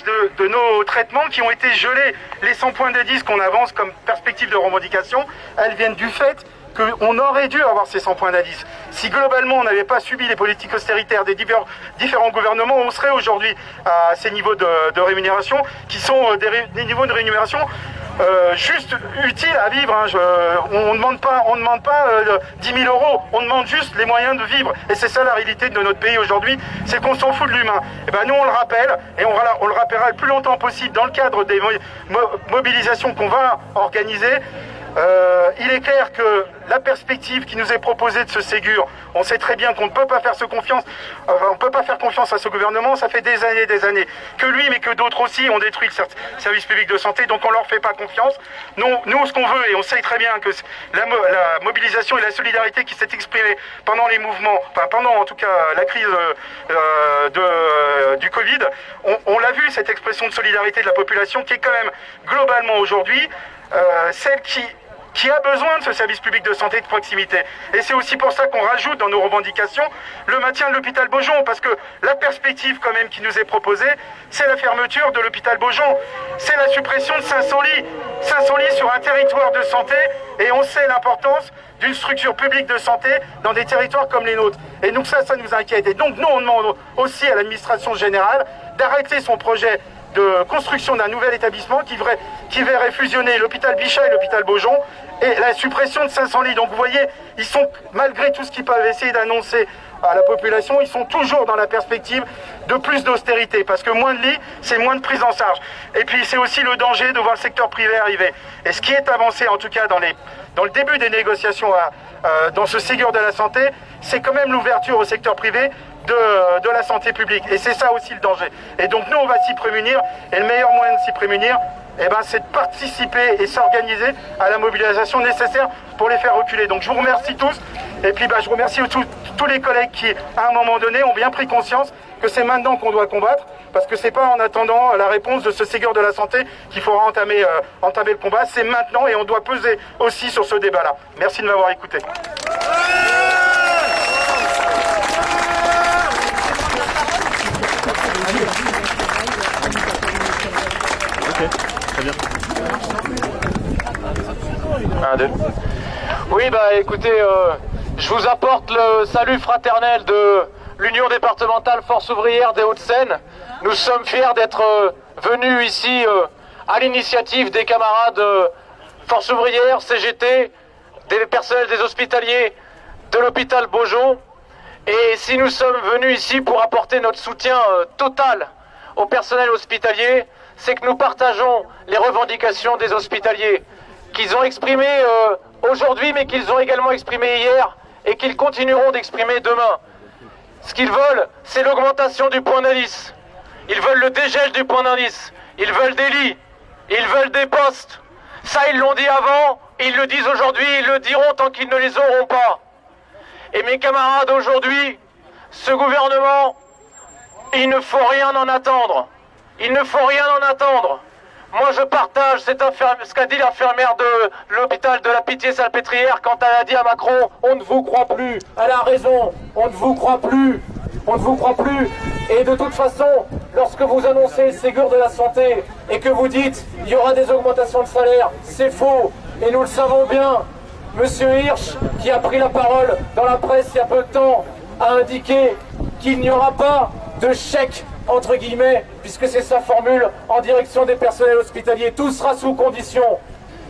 de nos traitements qui ont été gelés. Les 100 points d'indice qu'on avance comme perspective de revendication, elles viennent du fait qu'on aurait dû avoir ces 100 points d'indice. Si globalement on n'avait pas subi les politiques austéritaires des différents gouvernements, on serait aujourd'hui à ces niveaux de rémunération qui sont des niveaux de rémunération juste utiles à vivre. On ne demande pas 10 000 euros, on demande juste les moyens de vivre. Et c'est ça la réalité de notre pays aujourd'hui, c'est qu'on s'en fout de l'humain. Et ben nous on le rappelle, et on le rappellera le plus longtemps possible dans le cadre des mobilisations qu'on va organiser. Il est clair que la perspective qui nous est proposée de ce Ségur, on sait très bien qu'on ne peut pas faire confiance à ce gouvernement. Ça fait des années que lui, mais que d'autres aussi, ont détruit le service public de santé, donc on leur fait pas confiance. Nous, ce qu'on veut, et on sait très bien que la mobilisation et la solidarité qui s'est exprimée pendant les mouvements, pendant en tout cas la crise du Covid, on l'a vu, cette expression de solidarité de la population qui est quand même globalement aujourd'hui celle qui a besoin de ce service public de santé de proximité. Et c'est aussi pour ça qu'on rajoute dans nos revendications le maintien de l'hôpital Beaujon, parce que la perspective quand même qui nous est proposée, c'est la fermeture de l'hôpital Beaujon, c'est la suppression de 500 lits. 500 lits sur un territoire de santé, et on sait l'importance d'une structure publique de santé dans des territoires comme les nôtres. Et donc ça nous inquiète. Et donc nous, on demande aussi à l'administration générale d'arrêter son projet de construction d'un nouvel établissement qui verrait fusionner l'hôpital Bichat et l'hôpital Beaujon, et la suppression de 500 lits. Donc vous voyez, ils sont, malgré tout ce qu'ils peuvent essayer d'annoncer à la population, ils sont toujours dans la perspective de plus d'austérité, parce que moins de lits, c'est moins de prise en charge. Et puis c'est aussi le danger de voir le secteur privé arriver. Et ce qui est avancé, en tout cas dans le début des négociations dans ce Ségur de la santé, c'est quand même l'ouverture au secteur privé de la santé publique. Et c'est ça aussi le danger. Et donc nous, on va s'y prémunir, et le meilleur moyen de s'y prémunir, c'est de participer et s'organiser à la mobilisation nécessaire pour les faire reculer. Donc je vous remercie tous, et puis je remercie tous les collègues qui, à un moment donné, ont bien pris conscience que c'est maintenant qu'on doit combattre, parce que c'est pas en attendant la réponse de ce Ségur de la santé qu'il faudra entamer le combat, c'est maintenant, et on doit peser aussi sur ce débat-là. Merci de m'avoir écouté. Ok, très bien. 1, 2. Oui, écoutez, je vous apporte le salut fraternel de l'Union départementale Force ouvrière des Hauts-de-Seine. Nous sommes fiers d'être venus ici à l'initiative des camarades Force ouvrière, CGT, des personnels des hospitaliers de l'hôpital Beaujon. Et si nous sommes venus ici pour apporter notre soutien total au personnel hospitalier, c'est que nous partageons les revendications des hospitaliers qu'ils ont exprimées aujourd'hui, mais qu'ils ont également exprimées hier et qu'ils continueront d'exprimer demain. Ce qu'ils veulent, c'est l'augmentation du point d'indice. Ils veulent le dégel du point d'indice. Ils veulent des lits. Ils veulent des postes. Ça, ils l'ont dit avant, ils le disent aujourd'hui, ils le diront tant qu'ils ne les auront pas. Et mes camarades, aujourd'hui, ce gouvernement, il ne faut rien en attendre. Il ne faut rien en attendre. Moi, je partage ce qu'a dit l'infirmière de l'hôpital de la Pitié-Salpêtrière quand elle a dit à Macron « On ne vous croit plus ». Elle a raison, on ne vous croit plus. On ne vous croit plus. Et de toute façon, lorsque vous annoncez le Ségur de la santé et que vous dites « Il y aura des augmentations de salaire », c'est faux. Et nous le savons bien. Monsieur Hirsch, qui a pris la parole dans la presse il y a peu de temps, a indiqué qu'il n'y aura pas de chèque entre guillemets, puisque c'est sa formule, en direction des personnels hospitaliers. Tout sera sous condition.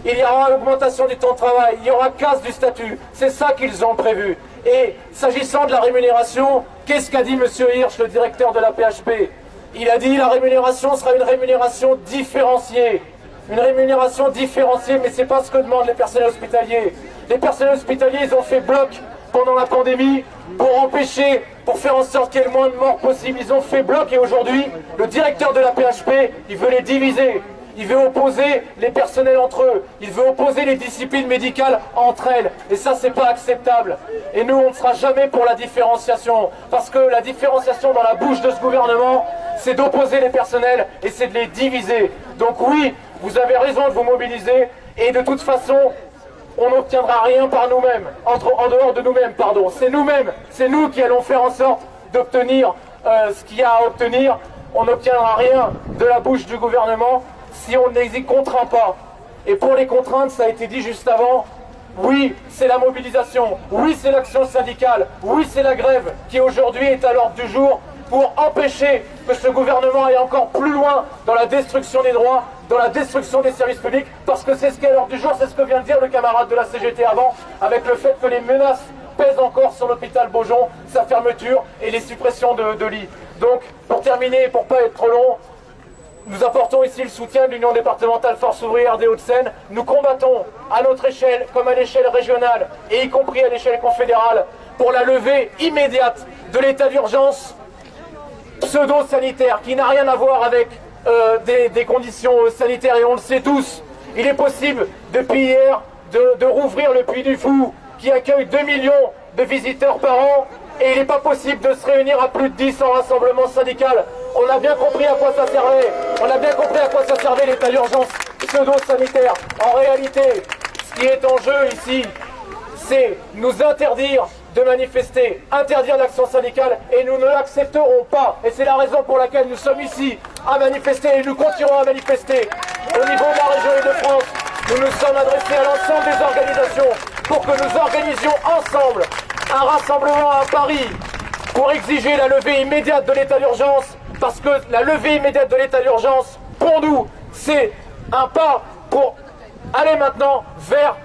il y aura augmentation du temps de travail, il y aura casse du statut. C'est ça qu'ils ont prévu. Et s'agissant de la rémunération, qu'est-ce qu'a dit M. Hirsch, le directeur de la PHP? Il a dit la rémunération sera une rémunération différenciée. Une rémunération différenciée, mais c'est pas ce que demandent les personnels hospitaliers. Les personnels hospitaliers, ils ont fait bloc pendant la pandémie pour empêcher, pour faire en sorte qu'il y ait le moins de morts possible. Ils ont fait bloc et aujourd'hui, le directeur de la PHP, il veut les diviser. Il veut opposer les personnels entre eux. Il veut opposer les disciplines médicales entre elles. Et ça, c'est pas acceptable. Et nous, on ne sera jamais pour la différenciation. Parce que la différenciation dans la bouche de ce gouvernement, c'est d'opposer les personnels et c'est de les diviser. Donc oui, vous avez raison de vous mobiliser. Et de toute façon, on n'obtiendra rien par nous-mêmes. En dehors de nous-mêmes, pardon. C'est nous-mêmes. C'est nous qui allons faire en sorte d'obtenir ce qu'il y a à obtenir. On n'obtiendra rien de la bouche du gouvernement si on ne les y contraint pas. Et pour les contraintes, ça a été dit juste avant, oui, c'est la mobilisation, oui, c'est l'action syndicale, oui, c'est la grève qui aujourd'hui est à l'ordre du jour pour empêcher que ce gouvernement aille encore plus loin dans la destruction des droits, dans la destruction des services publics, parce que c'est ce qui est à l'ordre du jour, c'est ce que vient de dire le camarade de la CGT avant, avec le fait que les menaces pèsent encore sur l'hôpital Beaujon, sa fermeture et les suppressions de lits. Donc, pour terminer, pour pas être trop long, nous apportons ici le soutien de l'Union départementale Force ouvrière des Hauts-de-Seine. Nous combattons à notre échelle, comme à l'échelle régionale, et y compris à l'échelle confédérale, pour la levée immédiate de l'état d'urgence pseudo-sanitaire, qui n'a rien à voir avec des conditions sanitaires, et on le sait tous. Il est possible, depuis hier, de rouvrir le Puy du Fou, qui accueille 2 millions de visiteurs par an, et il n'est pas possible de se réunir à plus de 10 en rassemblement syndical. On a bien compris à quoi ça servait. On a bien compris à quoi ça servait l'état d'urgence pseudo-sanitaire. En réalité, ce qui est en jeu ici, c'est nous interdire de manifester, interdire l'action syndicale, et nous ne l'accepterons pas. Et c'est la raison pour laquelle nous sommes ici à manifester, et nous continuerons à manifester. Au niveau de la région Île-de-France, nous nous sommes adressés à l'ensemble des organisations pour que nous organisions ensemble un rassemblement à Paris pour exiger la levée immédiate de l'état d'urgence, parce que la levée immédiate de l'état d'urgence, pour nous, c'est un pas pour aller maintenant vers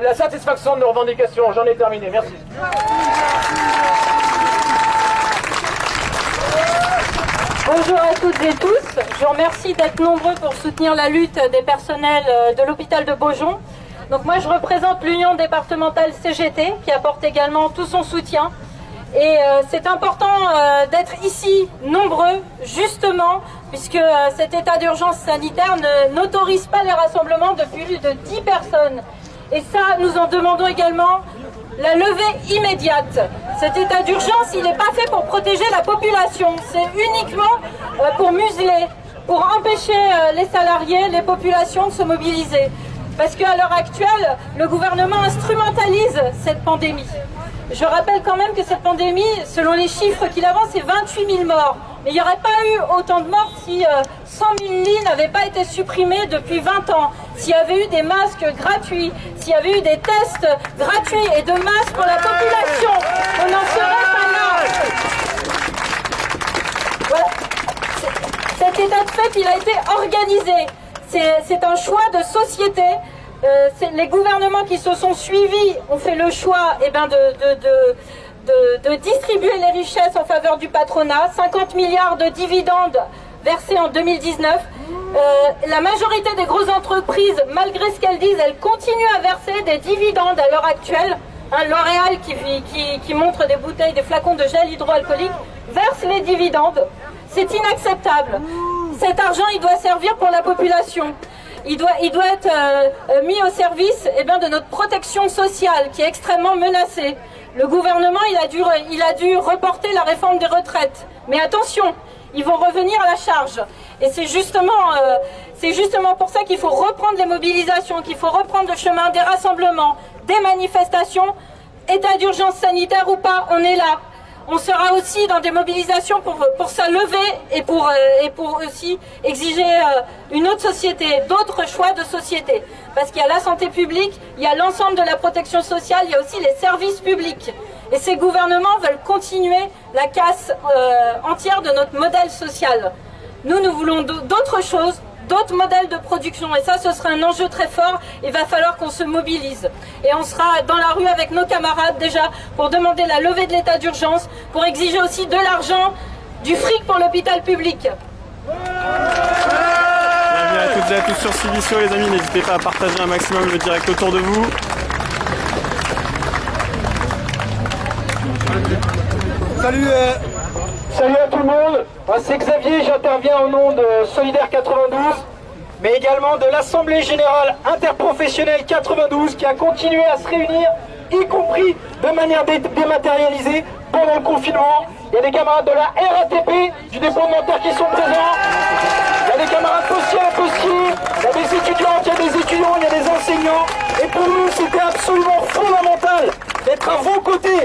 la satisfaction de nos revendications. J'en ai terminé, merci. Bonjour à toutes et tous, je vous remercie d'être nombreux pour soutenir la lutte des personnels de l'hôpital de Beaujon. Donc moi je représente l'Union départementale CGT qui apporte également tout son soutien. Et c'est important d'être ici nombreux, justement, puisque cet état d'urgence sanitaire n'autorise pas les rassemblements de plus de 10 personnes. Et ça, nous en demandons également la levée immédiate. Cet état d'urgence, il n'est pas fait pour protéger la population, c'est uniquement pour museler, pour empêcher les salariés, les populations de se mobiliser. Parce qu'à l'heure actuelle, le gouvernement instrumentalise cette pandémie. Je rappelle quand même que cette pandémie, selon les chiffres qu'il avance, c'est 28 000 morts. Mais il n'y aurait pas eu autant de morts si 100 000 lits n'avaient pas été supprimés depuis 20 ans, s'il y avait eu des masques gratuits, s'il y avait eu des tests gratuits et de masques pour la population. On n'en serait pas là. Voilà. Cet état de fait, il a été organisé. C'est un choix de société. Les gouvernements qui se sont suivis ont fait le choix de distribuer les richesses en faveur du patronat. 50 milliards de dividendes versés en 2019. La majorité des grosses entreprises, malgré ce qu'elles disent, elles continuent à verser des dividendes à l'heure actuelle. L'Oréal qui montre des bouteilles, des flacons de gel hydroalcoolique, verse les dividendes. C'est inacceptable. Cet argent, il doit servir pour la population. Il doit être mis au service de notre protection sociale qui est extrêmement menacée. Le gouvernement, il a dû reporter la réforme des retraites. Mais attention, ils vont revenir à la charge. Et c'est justement pour ça qu'il faut reprendre les mobilisations, qu'il faut reprendre le chemin des rassemblements, des manifestations. État d'urgence sanitaire ou pas, on est là. On sera aussi dans des mobilisations pour sa levée et pour aussi exiger une autre société, d'autres choix de société. Parce qu'il y a la santé publique, il y a l'ensemble de la protection sociale, il y a aussi les services publics. Et ces gouvernements veulent continuer la casse entière de notre modèle social. Nous voulons d'autres choses, d'autres modèles de production. Et ça, ce sera un enjeu très fort. Il va falloir qu'on se mobilise. Et on sera dans la rue avec nos camarades déjà pour demander la levée de l'état d'urgence, pour exiger aussi de l'argent, du fric pour l'hôpital public. Bienvenue à toutes et à tous sur Civicio, les amis. N'hésitez pas à partager un maximum le direct autour de vous. Salut à tout le monde, c'est Xavier, j'interviens au nom de Solidaire 92, mais également de l'Assemblée Générale Interprofessionnelle 92 qui a continué à se réunir, y compris de manière dématérialisée pendant le confinement. Il y a des camarades de la RATP, du dépôt de Nanterre qui sont présents, il y a des camarades postiers à postiers, il y a des étudiantes, il y a des étudiants, il y a des enseignants, et pour nous c'était absolument fondamental d'être à vos côtés,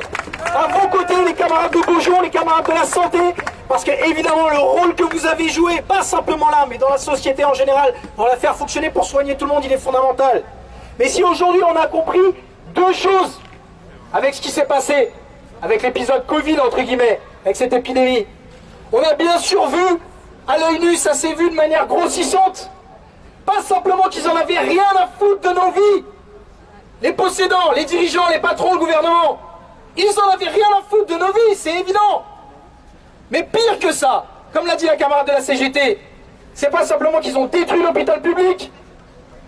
les camarades de Beaujon, les camarades de la santé, parce que évidemment le rôle que vous avez joué, pas simplement là, mais dans la société en général, pour la faire fonctionner, pour soigner tout le monde, il est fondamental. Mais si aujourd'hui on a compris deux choses avec ce qui s'est passé, avec l'épisode Covid entre guillemets, avec cette épidémie, on a bien sûr vu, à l'œil nu, ça s'est vu de manière grossissante, pas simplement qu'ils en avaient rien à foutre de nos vies, les possédants, les dirigeants, les patrons, le gouvernement, ils en avaient rien à foutre de nos vies, c'est évident. Mais pire que ça, comme l'a dit la camarade de la CGT, c'est pas simplement qu'ils ont détruit l'hôpital public,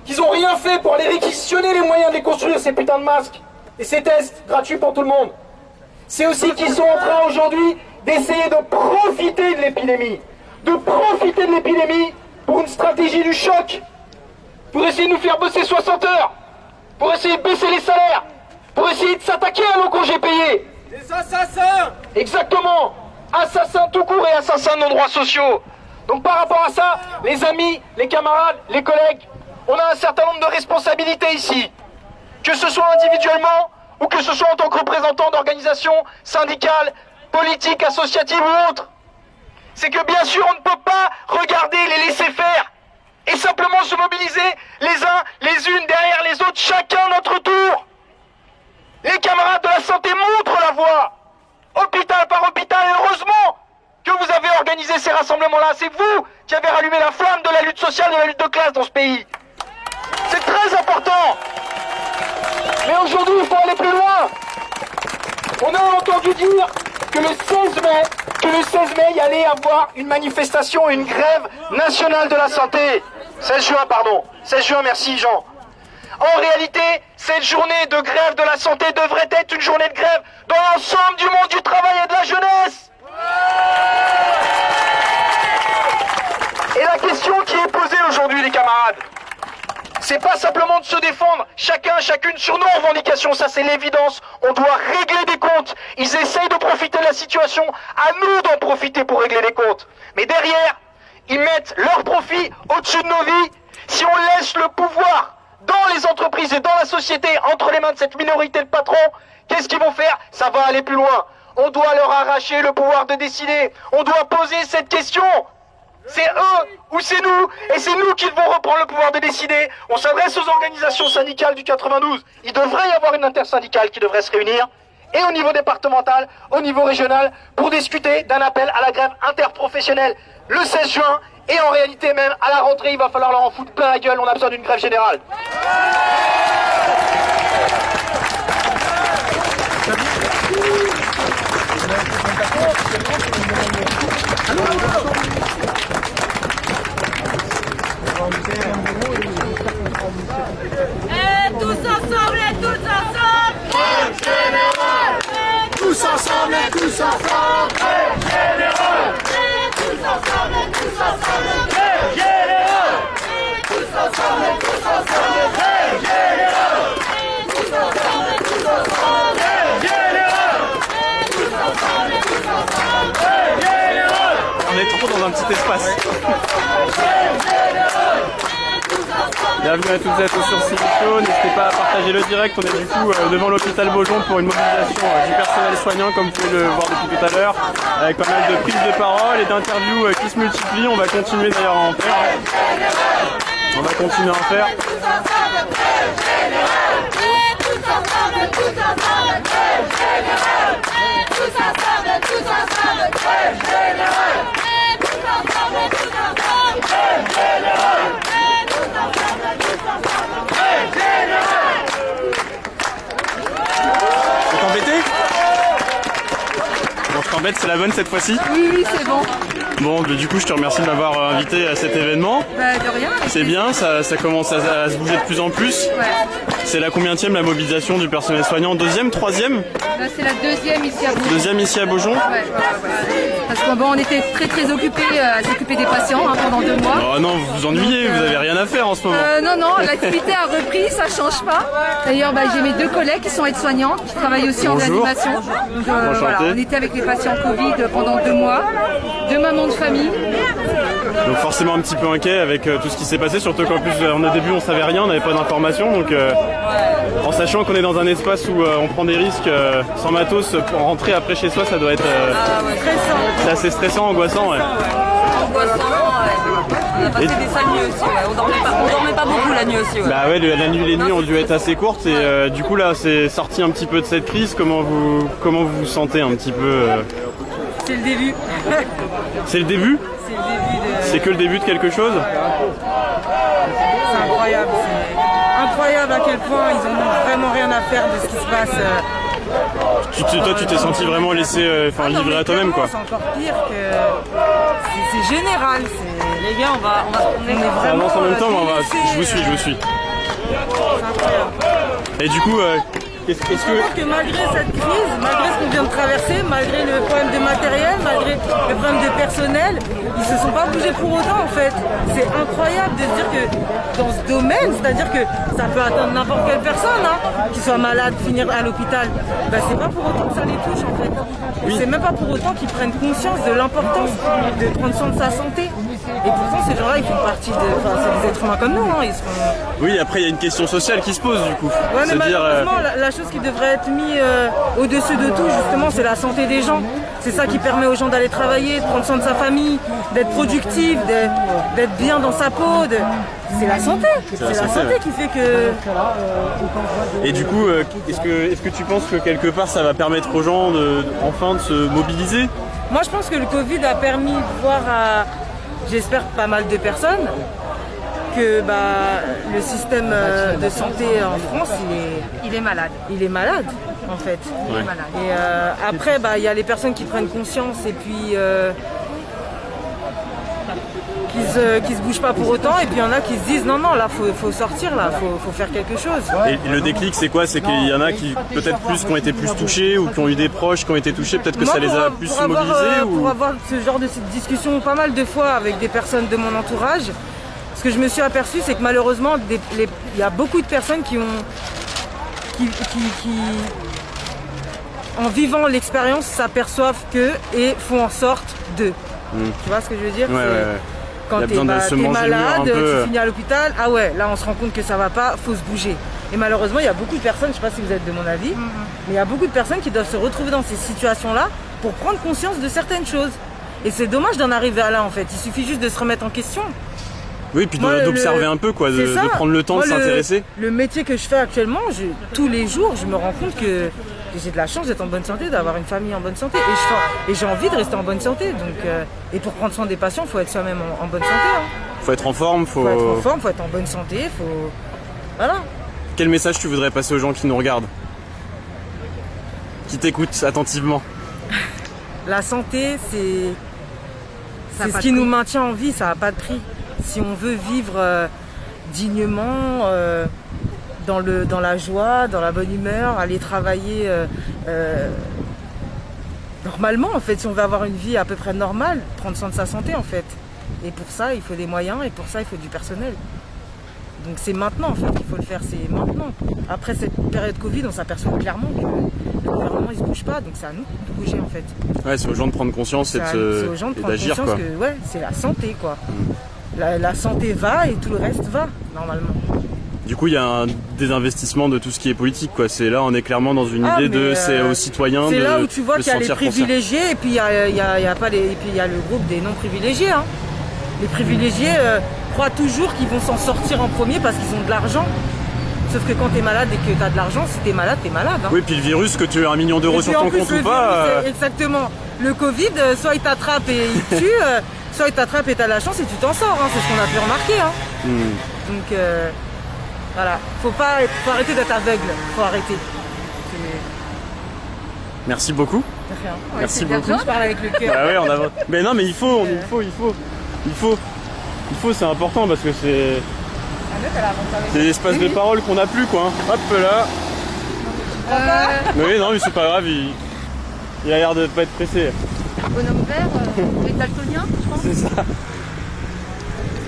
qu'ils ont rien fait pour aller réquisitionner les moyens de les construire, ces putains de masques et ces tests gratuits pour tout le monde. C'est aussi qu'ils sont en train aujourd'hui d'essayer de profiter de l'épidémie, pour une stratégie du choc, pour essayer de nous faire bosser 60 heures, pour essayer de baisser les salaires, pour essayer de s'attaquer à nos congés payés. Les assassins! Exactement! Assassins tout court et assassins de nos droits sociaux. Donc par rapport à ça, les amis, les camarades, les collègues, on a un certain nombre de responsabilités ici. Que ce soit individuellement ou que ce soit en tant que représentant d'organisations syndicales, politiques, associatives ou autres. C'est que bien sûr on ne peut pas regarder les laisser faire et simplement se mobiliser les uns, les unes derrière les autres, chacun notre tour. Les camarades de la santé montrent la voie, hôpital par hôpital, et heureusement que vous avez organisé ces rassemblements-là. C'est vous qui avez rallumé la flamme de la lutte sociale, de la lutte de classe dans ce pays. C'est très important. Mais aujourd'hui, il faut aller plus loin. On a entendu dire que le 16 mai, il y allait avoir une manifestation, une grève nationale de la santé. 16 juin, merci Jean. En réalité, cette journée de grève de la santé devrait être une journée de grève dans l'ensemble du monde du travail et de la jeunesse. Et la question qui est posée aujourd'hui, les camarades, c'est pas simplement de se défendre, chacun, chacune sur nos revendications, ça c'est l'évidence, on doit régler des comptes. Ils essayent de profiter de la situation, à nous d'en profiter pour régler les comptes. Mais derrière, ils mettent leur profit au-dessus de nos vies. Si on laisse le pouvoir dans les entreprises et dans la société, entre les mains de cette minorité de patrons, qu'est-ce qu'ils vont faire? Ça va aller plus loin. On doit leur arracher le pouvoir de décider. On doit poser cette question. C'est eux ou c'est nous? Et c'est nous qui devons reprendre le pouvoir de décider. On s'adresse aux organisations syndicales du 92. Il devrait y avoir une intersyndicale qui devrait se réunir, et au niveau départemental, au niveau régional, pour discuter d'un appel à la grève interprofessionnelle le 16 juin. Et en réalité même, à la rentrée, il va falloir leur en foutre plein la gueule. On a besoin d'une grève générale. Tous ensemble, grève générale! Tous ensemble, grève générale! Tous ensemble, grève générale! Tous ensemble, grève générale! Tous ensemble, grève générale! Tous ensemble, grève générale! On est trop dans un petit espace. Bienvenue à toutes et à tous sur Civicio, n'hésitez pas à partager le direct, on est du coup devant l'hôpital Beaujon pour une mobilisation du personnel soignant comme vous pouvez le voir depuis tout à l'heure, avec pas mal de prises de parole et d'interviews qui se multiplient, on va continuer d'ailleurs à en faire. On va continuer à en faire. T'es embêté? Bon, je t'embête, c'est la bonne cette fois-ci? Oui, c'est bon. Bon, du coup, je te remercie de m'avoir invité à cet événement. Bah, de rien. C'est bien, ça commence à se bouger de plus en plus. Ouais. C'est la combienième la mobilisation du personnel soignant? Deuxième, troisième? Là, c'est la deuxième ici à Beaujon. Deuxième ici à Beaujon? Ouais. Parce qu'on était très occupés à s'occuper des patients pendant 2 mois. Oh non, vous vous ennuyez, vous avez rien à faire en ce moment. Non, l'activité a repris, ça change pas. D'ailleurs, j'ai mes 2 collègues qui sont aides-soignantes, qui travaillent aussi Bonjour. en réanimation. Donc, voilà, Enchanté. on était avec les patients Covid pendant 2 mois, 2 mamans de famille. Donc forcément un petit peu inquiet avec tout ce qui s'est passé, surtout qu'en plus au début on savait rien, on n'avait pas d'informations, donc en sachant qu'on est dans un espace où on prend des risques sans matos, pour rentrer après chez soi ça doit être c'est assez stressant, angoissant. Ouais. Angoissant, on a passé des sales nuits aussi, on dormait pas beaucoup la nuit aussi. Bah ouais, les nuits ont dû être assez courtes et du coup là c'est sorti un petit peu de cette crise, comment vous vous sentez un petit peu C'est le début. C'est le début? C'est le début de... C'est que le début de quelque chose? C'est incroyable. C'est incroyable à quel point ils ont vraiment rien à faire de ce qui se passe. Toi tu t'es senti vraiment laissé, livré à toi-même quoi. C'est encore pire que... C'est général. Les gars, on va se promener. Ça avance en même temps, mais je vous suis. C'est incroyable. Et du coup, est-ce Je pense que malgré cette crise, malgré ce qu'on vient de traverser, malgré le problème de matériel, malgré le problème de personnel, ils se sont pas bougés pour autant en fait. C'est incroyable de se dire que dans ce domaine, c'est-à-dire que ça peut atteindre n'importe quelle personne, qui soit malade, finir à l'hôpital, c'est pas pour autant que ça les touche en fait. Et c'est même pas pour autant qu'ils prennent conscience de l'importance de prendre soin de sa santé. Et pourtant ces gens-là ils font partie c'est des êtres humains comme nous, ils seront... Oui, après il y a une question sociale qui se pose du coup. Ouais, mais malheureusement, la chose qui devrait être mise au-dessus de tout, justement, c'est la santé des gens. C'est ça qui permet aux gens d'aller travailler, de prendre soin de sa famille, d'être productif, d'être bien dans sa peau. C'est la santé. C'est la santé qui fait que... Et du coup, est-ce que tu penses que quelque part ça va permettre aux gens enfin de se mobiliser? Moi, je pense que le Covid a permis de voir à, j'espère, pas mal de personnes que le système de santé en France, il est malade. Il est malade, en fait. Ouais. Il est malade. Et après, il y a les personnes qui prennent conscience et puis qui se bougent pas pour autant. Et puis il y en a qui se disent non, là, faut sortir, là, faut faire quelque chose. Et le déclic, c'est quoi? C'est qu'il y en a qui peut-être plus qui ont été plus touchés ou qui ont eu des proches qui ont été touchés. Peut-être que ça les a plus mobilisés. Pour avoir ce genre de discussion pas mal de fois avec des personnes de mon entourage, ce que je me suis aperçu, c'est que malheureusement, il y a beaucoup de personnes qui en vivant l'expérience, s'aperçoivent que et font en sorte de. Tu vois ce que je veux dire? Ouais. Quand t'es malade, tu finis à l'hôpital, là on se rend compte que ça va pas, faut se bouger. Et malheureusement, il y a beaucoup de personnes, je sais pas si vous êtes de mon avis, mais il y a beaucoup de personnes qui doivent se retrouver dans ces situations-là pour prendre conscience de certaines choses. Et c'est dommage d'en arriver à là en fait, il suffit juste de se remettre en question. Oui, puis d'observer un peu, quoi, de prendre le temps de s'intéresser. Le métier que je fais actuellement, tous les jours, je me rends compte que j'ai de la chance d'être en bonne santé, d'avoir une famille en bonne santé. Et j'ai envie de rester en bonne santé. Donc, et pour prendre soin des patients, il faut être soi-même en bonne santé. Faut être en forme, faut être en bonne santé, Voilà. Quel message tu voudrais passer aux gens qui nous regardent? Qui t'écoutent attentivement? La santé, c'est ce qui nous maintient en vie, ça n'a pas de prix. Si on veut vivre dignement, dans la joie, dans la bonne humeur, aller travailler normalement en fait, si on veut avoir une vie à peu près normale, prendre soin de sa santé en fait. Et pour ça, il faut des moyens et pour ça, il faut du personnel. Donc c'est maintenant en fait qu'il faut le faire, c'est maintenant. Après cette période Covid, on s'aperçoit clairement que le gouvernement il se bouge pas, donc c'est à nous de bouger en fait. Ouais, c'est aux gens de prendre conscience et d'agir quoi. Que c'est la santé quoi. La santé va et tout le reste va normalement. Du coup, il y a un désinvestissement de tout ce qui est politique, quoi. C'est là, on est clairement dans une idée c'est aux citoyens de se sentir. C'est là où tu vois qu'il y a les privilégiés et puis il y a le groupe des non privilégiés. Les privilégiés croient toujours qu'ils vont s'en sortir en premier parce qu'ils ont de l'argent. Sauf que quand t'es malade et que t'as de l'argent, si t'es malade, t'es malade. Oui, puis le virus, que tu as 1 million d'euros sur ton compte ou pas. Exactement. Le Covid, soit il t'attrape et il tue, soit ils t'attrapent et t'as la chance et tu t'en sors, hein, c'est ce qu'on a pu remarquer. Hein. Donc voilà, faut arrêter d'être aveugle, faut arrêter. Merci beaucoup. Rien. Merci beaucoup. Je parle avec le cœur. Ah ouais, on a... Mais non, mais il faut, c'est important parce que c'est des espaces de parole qu'on n'a plus, quoi. Hop là. Mais oui, non, mais c'est pas grave, il a l'air de pas être pressé. Bonhomme vert, les daltoniens, je pense. C'est ça.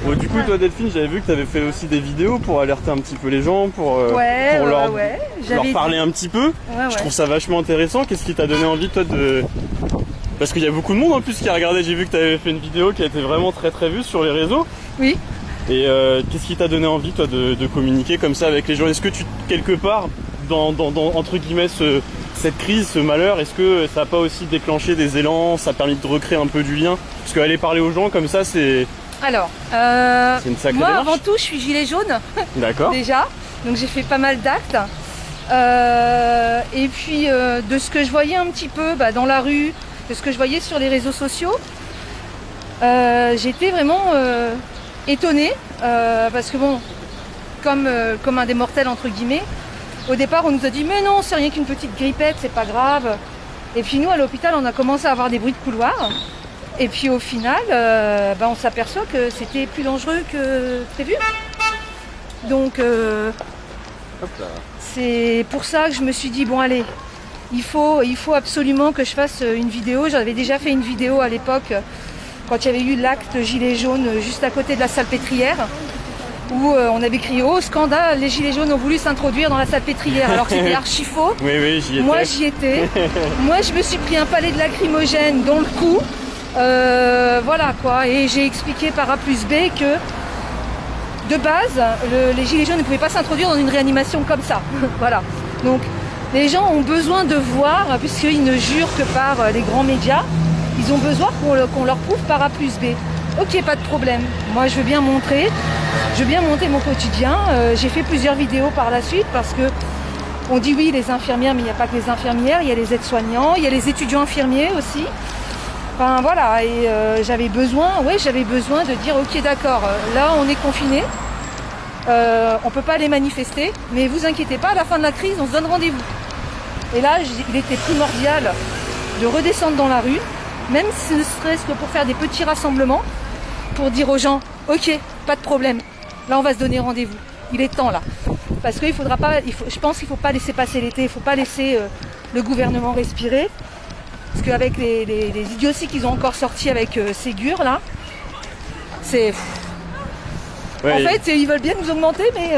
Bon, du coup, toi, Delphine, j'avais vu que tu avais fait aussi des vidéos pour alerter un petit peu les gens, pour leur parler un petit peu. Je trouve ça vachement intéressant. Qu'est-ce qui t'a donné envie, toi, de... Parce qu'il y a beaucoup de monde en plus qui a regardé. J'ai vu que tu avais fait une vidéo qui a été vraiment très très vue sur les réseaux. Oui. Et qu'est-ce qui t'a donné envie, toi, de communiquer comme ça avec les gens? Est-ce que tu, quelque part, dans entre guillemets, cette crise, ce malheur, est-ce que ça n'a pas aussi déclenché des élans? Ça a permis de recréer un peu du lien? Parce qu'aller parler aux gens comme ça, c'est... Alors, une sacrée moi démarche. avant tout je suis gilet jaune. D'accord. Déjà, donc j'ai fait pas mal d'actes. Et puis de ce que je voyais un petit peu dans la rue, de ce que je voyais sur les réseaux sociaux, j'étais vraiment étonnée parce que bon, comme un des mortels entre guillemets, au départ on nous a dit mais non, c'est rien qu'une petite grippette, c'est pas grave. Et puis nous à l'hôpital on a commencé à avoir des bruits de couloir. Et puis au final, on s'aperçoit que c'était plus dangereux que prévu. Donc c'est pour ça que je me suis dit, bon allez, il faut absolument que je fasse une vidéo. J'avais déjà fait une vidéo à l'époque, quand il y avait eu l'acte gilet jaune juste à côté de la salpêtrière, où on avait crié « Oh scandale, les gilets jaunes ont voulu s'introduire dans la salpêtrière », alors que c'était archi faux. Oui, j'y étais. Moi j'y étais. Moi je me suis pris un palais de lacrymogène dans le cou. Voilà quoi, et j'ai expliqué par A plus B que de base les gilets jaunes ne pouvaient pas s'introduire dans une réanimation comme ça. Voilà, donc les gens ont besoin de voir, puisqu'ils ne jurent que par les grands médias, ils ont besoin qu'on leur prouve par A plus B. Ok, pas de problème, moi je veux bien montrer mon quotidien. J'ai fait plusieurs vidéos par la suite parce que on dit oui les infirmières, mais il n'y a pas que les infirmières, il y a les aides-soignants, il y a les étudiants infirmiers aussi. Enfin voilà, et j'avais besoin de dire ok d'accord, là on est confinés, on peut pas aller manifester, mais vous inquiétez pas, à la fin de la crise on se donne rendez-vous. Et là il était primordial de redescendre dans la rue, même si ne serait-ce que pour faire des petits rassemblements, pour dire aux gens ok, pas de problème, là on va se donner rendez-vous, il est temps là. Parce qu'il faudra pas, je pense qu'il ne faut pas laisser passer l'été, il ne faut pas laisser le gouvernement respirer. Parce qu'avec les idioties qu'ils ont encore sortis avec Ségur là, c'est... Ouais, en fait, ils veulent bien nous augmenter, mais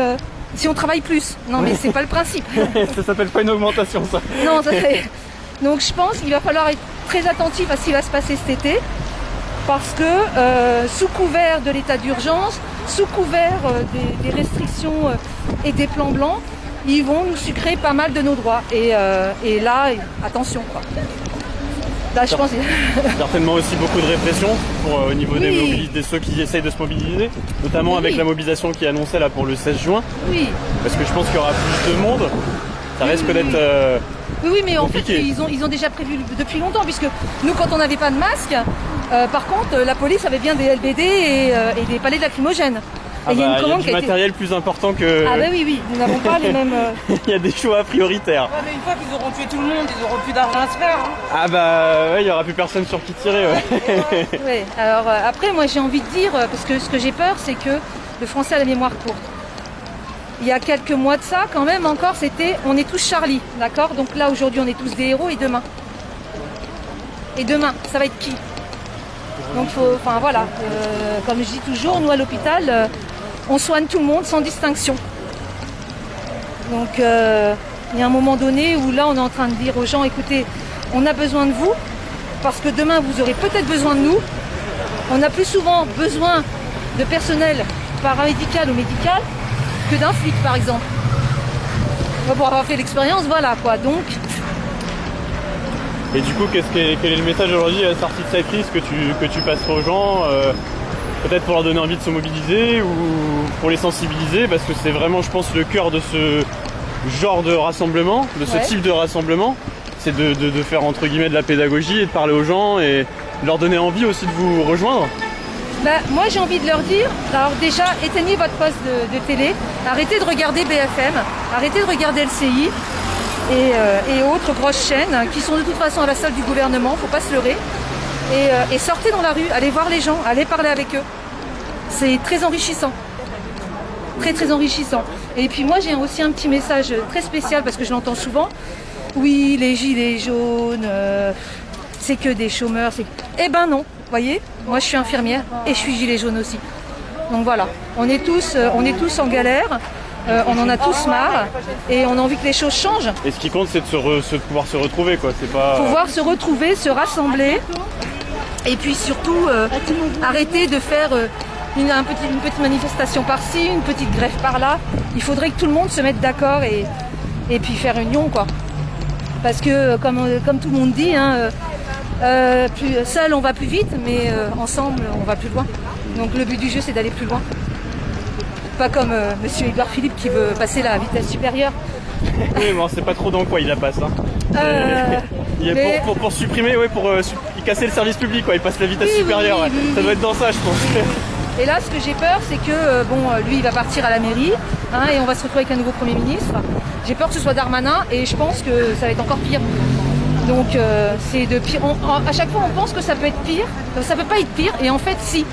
si on travaille plus. Non mais c'est pas le principe. Ça s'appelle pas une augmentation ça. Non, ça fait... Donc je pense qu'il va falloir être très attentif à ce qui va se passer cet été. Parce que sous couvert de l'état d'urgence, sous couvert des restrictions et des plans blancs, ils vont nous sucrer pas mal de nos droits. Et là, attention quoi. Là, je pense... Certainement aussi beaucoup de répression au niveau de ceux qui essayent de se mobiliser, notamment avec la mobilisation qui est annoncée là pour le 16 juin. Oui. Parce que je pense qu'il y aura plus de monde. Ça risque d'être oui, mais compliqué. En fait, ils ont déjà prévu depuis longtemps, puisque nous, quand on n'avait pas de masque, par contre, la police avait bien des LBD et des palais lacrymogènes. Il y a du matériel plus important que... Ah bah oui, nous n'avons pas les mêmes... Il y a des choix prioritaires. Ouais, mais une fois qu'ils auront tué tout le monde, ils n'auront plus d'argent à se faire. Hein. Ah bah ouais, il n'y aura plus personne sur qui tirer. Ouais. Ouais, alors après, moi j'ai envie de dire, parce que ce que j'ai peur, c'est que le français a la mémoire courte. Il y a quelques mois de ça, quand même, encore, c'était « on est tous Charlie », d'accord? Donc là, aujourd'hui, on est tous des héros, et demain? Et demain, ça va être qui? Donc, enfin voilà, comme je dis toujours, nous à l'hôpital, on soigne tout le monde sans distinction. Donc il y a un moment donné où là on est en train de dire aux gens, écoutez, on a besoin de vous, parce que demain vous aurez peut-être besoin de nous. On a plus souvent besoin de personnel paramédical ou médical que d'un flic par exemple. Pour avoir fait l'expérience, voilà quoi, donc... Et du coup, quel est le message aujourd'hui à la sortie de cette crise que tu passeras aux gens peut-être pour leur donner envie de se mobiliser ou pour les sensibiliser, parce que c'est vraiment, je pense, le cœur de ce genre de rassemblement, de ce type de rassemblement, c'est de faire entre guillemets de la pédagogie et de parler aux gens et de leur donner envie aussi de vous rejoindre. Moi j'ai envie de leur dire, alors déjà éteignez votre poste de télé, arrêtez de regarder BFM, arrêtez de regarder LCI et autres grosses chaînes qui sont de toute façon à la salle du gouvernement, faut pas se leurrer. Et sortez dans la rue, allez voir les gens, allez parler avec eux. C'est très enrichissant. Très très enrichissant. Et puis moi j'ai aussi un petit message très spécial parce que je l'entends souvent. Oui, les gilets jaunes, c'est que des chômeurs. Eh ben non, voyez, moi je suis infirmière et je suis gilet jaune aussi. Donc voilà, on est tous en galère, on en a tous marre et on a envie que les choses changent. Et ce qui compte c'est de pouvoir se retrouver quoi, c'est pas... Pouvoir se retrouver, se rassembler et puis surtout arrêter de faire une petite manifestation par-ci, une petite grève par-là. Il faudrait que tout le monde se mette d'accord et puis faire union quoi. Parce que comme tout le monde dit, hein, seul on va plus vite, mais ensemble on va plus loin. Donc le but du jeu c'est d'aller plus loin. Pas comme monsieur Édouard Philippe qui veut passer la vitesse supérieure. Oui, mais on sait pas trop dans quoi il la passe. Hein. Pour supprimer, pour casser le service public, quoi. Il passe la vitesse supérieure. Oui, ça doit être dans ça, je pense. Et là, ce que j'ai peur, c'est que lui, il va partir à la mairie, hein, et on va se retrouver avec un nouveau Premier ministre. J'ai peur que ce soit Darmanin, et je pense que ça va être encore pire. Donc, c'est de pire. À chaque fois, on pense que ça peut être pire. Ça peut pas être pire, et en fait, si.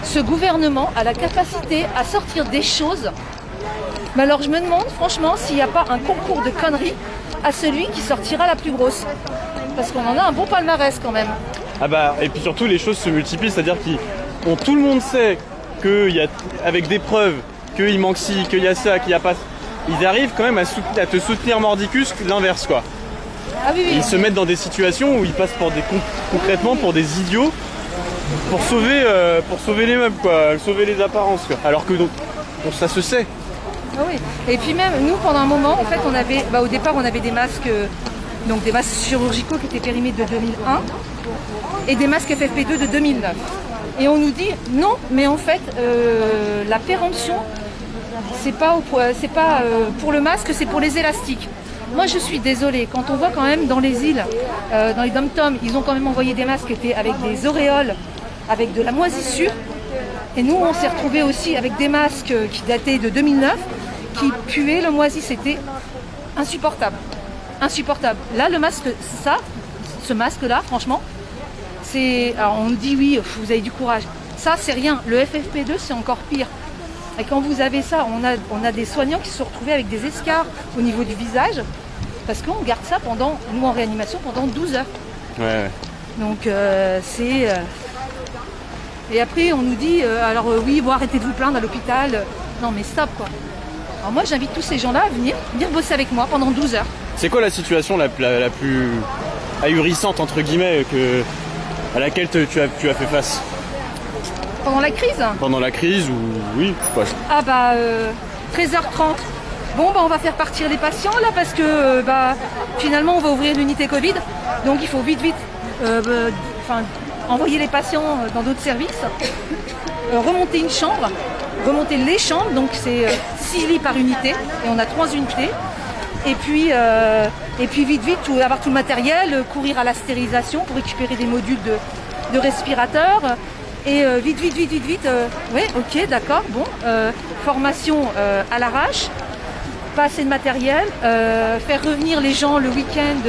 Ce gouvernement a la capacité à sortir des choses. Mais alors, je me demande, franchement, s'il n'y a pas un concours de conneries à celui qui sortira la plus grosse. Parce qu'on en a un bon palmarès quand même. Ah bah, et puis surtout, les choses se multiplient, c'est-à-dire tout le monde sait qu'il y a, avec des preuves, qu'il manque ci, qu'il y a ça, qu'il n'y a pas... Ils arrivent quand même à te soutenir mordicus l'inverse, quoi. Ah oui, oui. Ils se mettent dans des situations où ils passent concrètement pour des idiots pour sauver les meubles, quoi, sauver les apparences, quoi. Alors que ça se sait. Ah oui. Et puis même, nous, pendant un moment, en fait, on avait, au départ, on avait des masques, donc des masques chirurgicaux qui étaient périmés de 2001 et des masques FFP2 de 2009. Et on nous dit non, mais en fait, la péremption, c'est pas pour le masque, c'est pour les élastiques. Moi, je suis désolée, quand on voit quand même dans les îles, dans les dom-toms, ils ont quand même envoyé des masques qui étaient avec des auréoles, avec de la moisissure. Et nous, on s'est retrouvés aussi avec des masques qui dataient de 2009, qui puaient le moisi. C'était insupportable. Insupportable. Là, le masque, ce masque-là, franchement, alors on nous dit oui, vous avez du courage. Ça, c'est rien. Le FFP2, c'est encore pire. Et quand vous avez ça, on a des soignants qui se sont retrouvés avec des escarres au niveau du visage, parce qu'on garde ça nous en réanimation, pendant 12 heures. Ouais. Donc et après, on nous dit, oui, arrêtez de vous plaindre à l'hôpital. Non, mais stop, quoi. Alors moi, j'invite tous ces gens-là à venir bosser avec moi pendant 12 heures. C'est quoi la situation la plus ahurissante, entre guillemets, à laquelle tu as fait face? Pendant la crise? Pendant la crise, ou oui, je sais pas. 13h30. Bon, on va faire partir les patients, là, parce que, finalement, on va ouvrir l'unité Covid. Donc, il faut vite, envoyer les patients dans d'autres services, remonter une chambre, remonter les chambres, donc c'est 6 lits par unité, et on a 3 unités, et puis vite, avoir tout le matériel, courir à la stérilisation pour récupérer des modules de respirateurs, et vite, oui, ok, d'accord, bon, formation à l'arrache, pas assez de matériel, faire revenir les gens le week-end,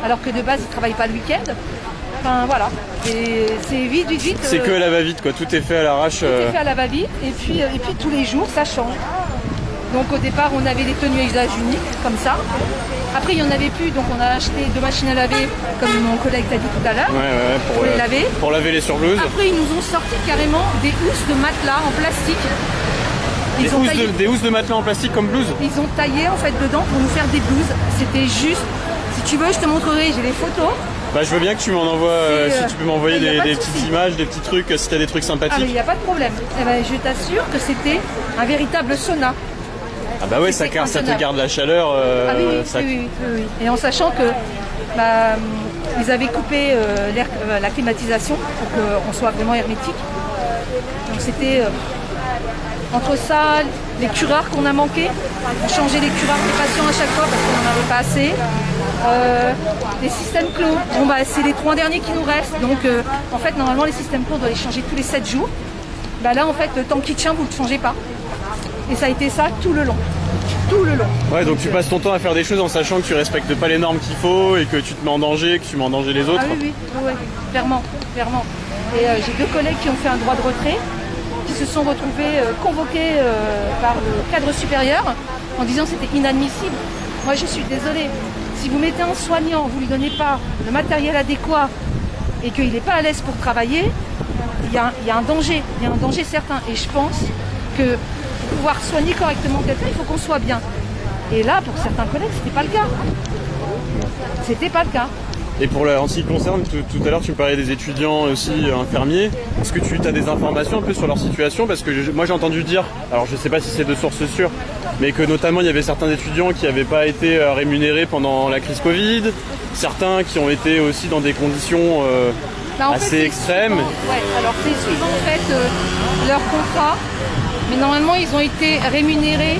alors que de base ils ne travaillent pas le week-end. Enfin voilà, et c'est vite. C'est que à la va-vite, quoi. Tout est fait à l'arrache. Tout est fait à la va-vite, et puis tous les jours ça change. Donc au départ on avait des tenues à usage unique, comme ça. Après il n'y en avait plus, donc on a acheté 2 machines à laver, comme mon collègue t'a dit tout à l'heure, pour les laver. Pour laver les surblouses. Après ils nous ont sorti carrément des housses de matelas en plastique. Des housses de matelas en plastique comme blouse. Ils ont taillé en fait dedans pour nous faire des blouses. C'était juste, si tu veux je te montrerai, j'ai les photos. Je veux bien que tu m'en envoies, si tu peux m'envoyer des petites images, des petits trucs, si tu as des trucs sympathiques. Il n'y a pas de problème. Je t'assure que c'était un véritable sauna. Ah bah ouais, ça te garde la chaleur. Oui. Et en sachant que ils avaient coupé la climatisation pour qu'on soit vraiment hermétique. Donc c'était... Entre ça, les curares qu'on a manqué, changer les curares des patients à chaque fois parce qu'on n'en avait pas assez. Les systèmes clos, bon bah c'est les 3 derniers qui nous restent. Donc en fait normalement les systèmes clos on doit les changer tous les 7 jours. Bah là en fait le temps qui tient vous ne le changez pas. Et ça a été ça tout le long. Tout le long. Ouais, donc tu passes ton temps à faire des choses en sachant que tu respectes pas les normes qu'il faut et que tu te mets en danger, que tu mets en danger les autres. Ah oui, oui, clairement, clairement. Et j'ai 2 collègues qui ont fait un droit de retrait, qui se sont retrouvés convoqués par le cadre supérieur en disant que c'était inadmissible. Moi je suis désolée, si vous mettez un soignant, vous ne lui donnez pas le matériel adéquat et qu'il n'est pas à l'aise pour travailler, il y a un danger, certain. Et je pense que pour pouvoir soigner correctement quelqu'un, il faut qu'on soit bien. Et là, pour certains collègues, c'était pas le cas. C'était pas le cas. Et pour en ce qui concerne, tout à l'heure tu me parlais des étudiants aussi infirmiers, est-ce que tu as des informations un peu sur leur situation? Parce que moi j'ai entendu dire, alors je sais pas si c'est de sources sûres, mais que notamment il y avait certains étudiants qui n'avaient pas été rémunérés pendant la crise Covid, certains qui ont été aussi dans des conditions assez extrêmes. Ouais, alors c'est suivant en fait leur contrat, mais normalement ils ont été rémunérés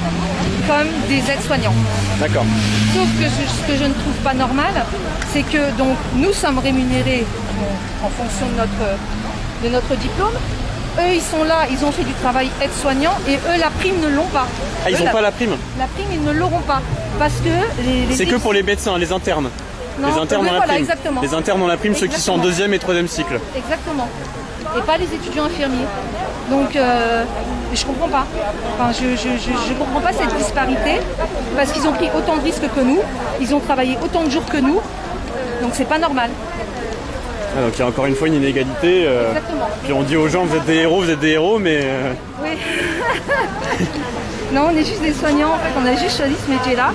comme des aides-soignants. D'accord. Sauf que ce que je ne trouve pas normal, c'est que donc nous sommes rémunérés en fonction de notre diplôme. Eux ils sont là, ils ont fait du travail aide-soignant et eux la prime ne l'ont pas. Ah ils n'ont pas la prime? La prime ils ne l'auront pas parce que c'est que pour les médecins, les internes. Non, les internes oui, ont la voilà, prime. Exactement. Les internes ont la prime, ceux qui sont en 2e et 3e cycle. Exactement. Et pas les étudiants infirmiers. Donc je comprends pas. Enfin, je comprends pas cette disparité parce qu'ils ont pris autant de risques que nous, ils ont travaillé autant de jours que nous, donc c'est pas normal. Ah, donc il y a encore une fois une inégalité. Exactement. Puis on dit aux gens vous êtes des héros, mais. Oui. Non, on est juste des soignants, en fait, on a juste choisi ce métier-là.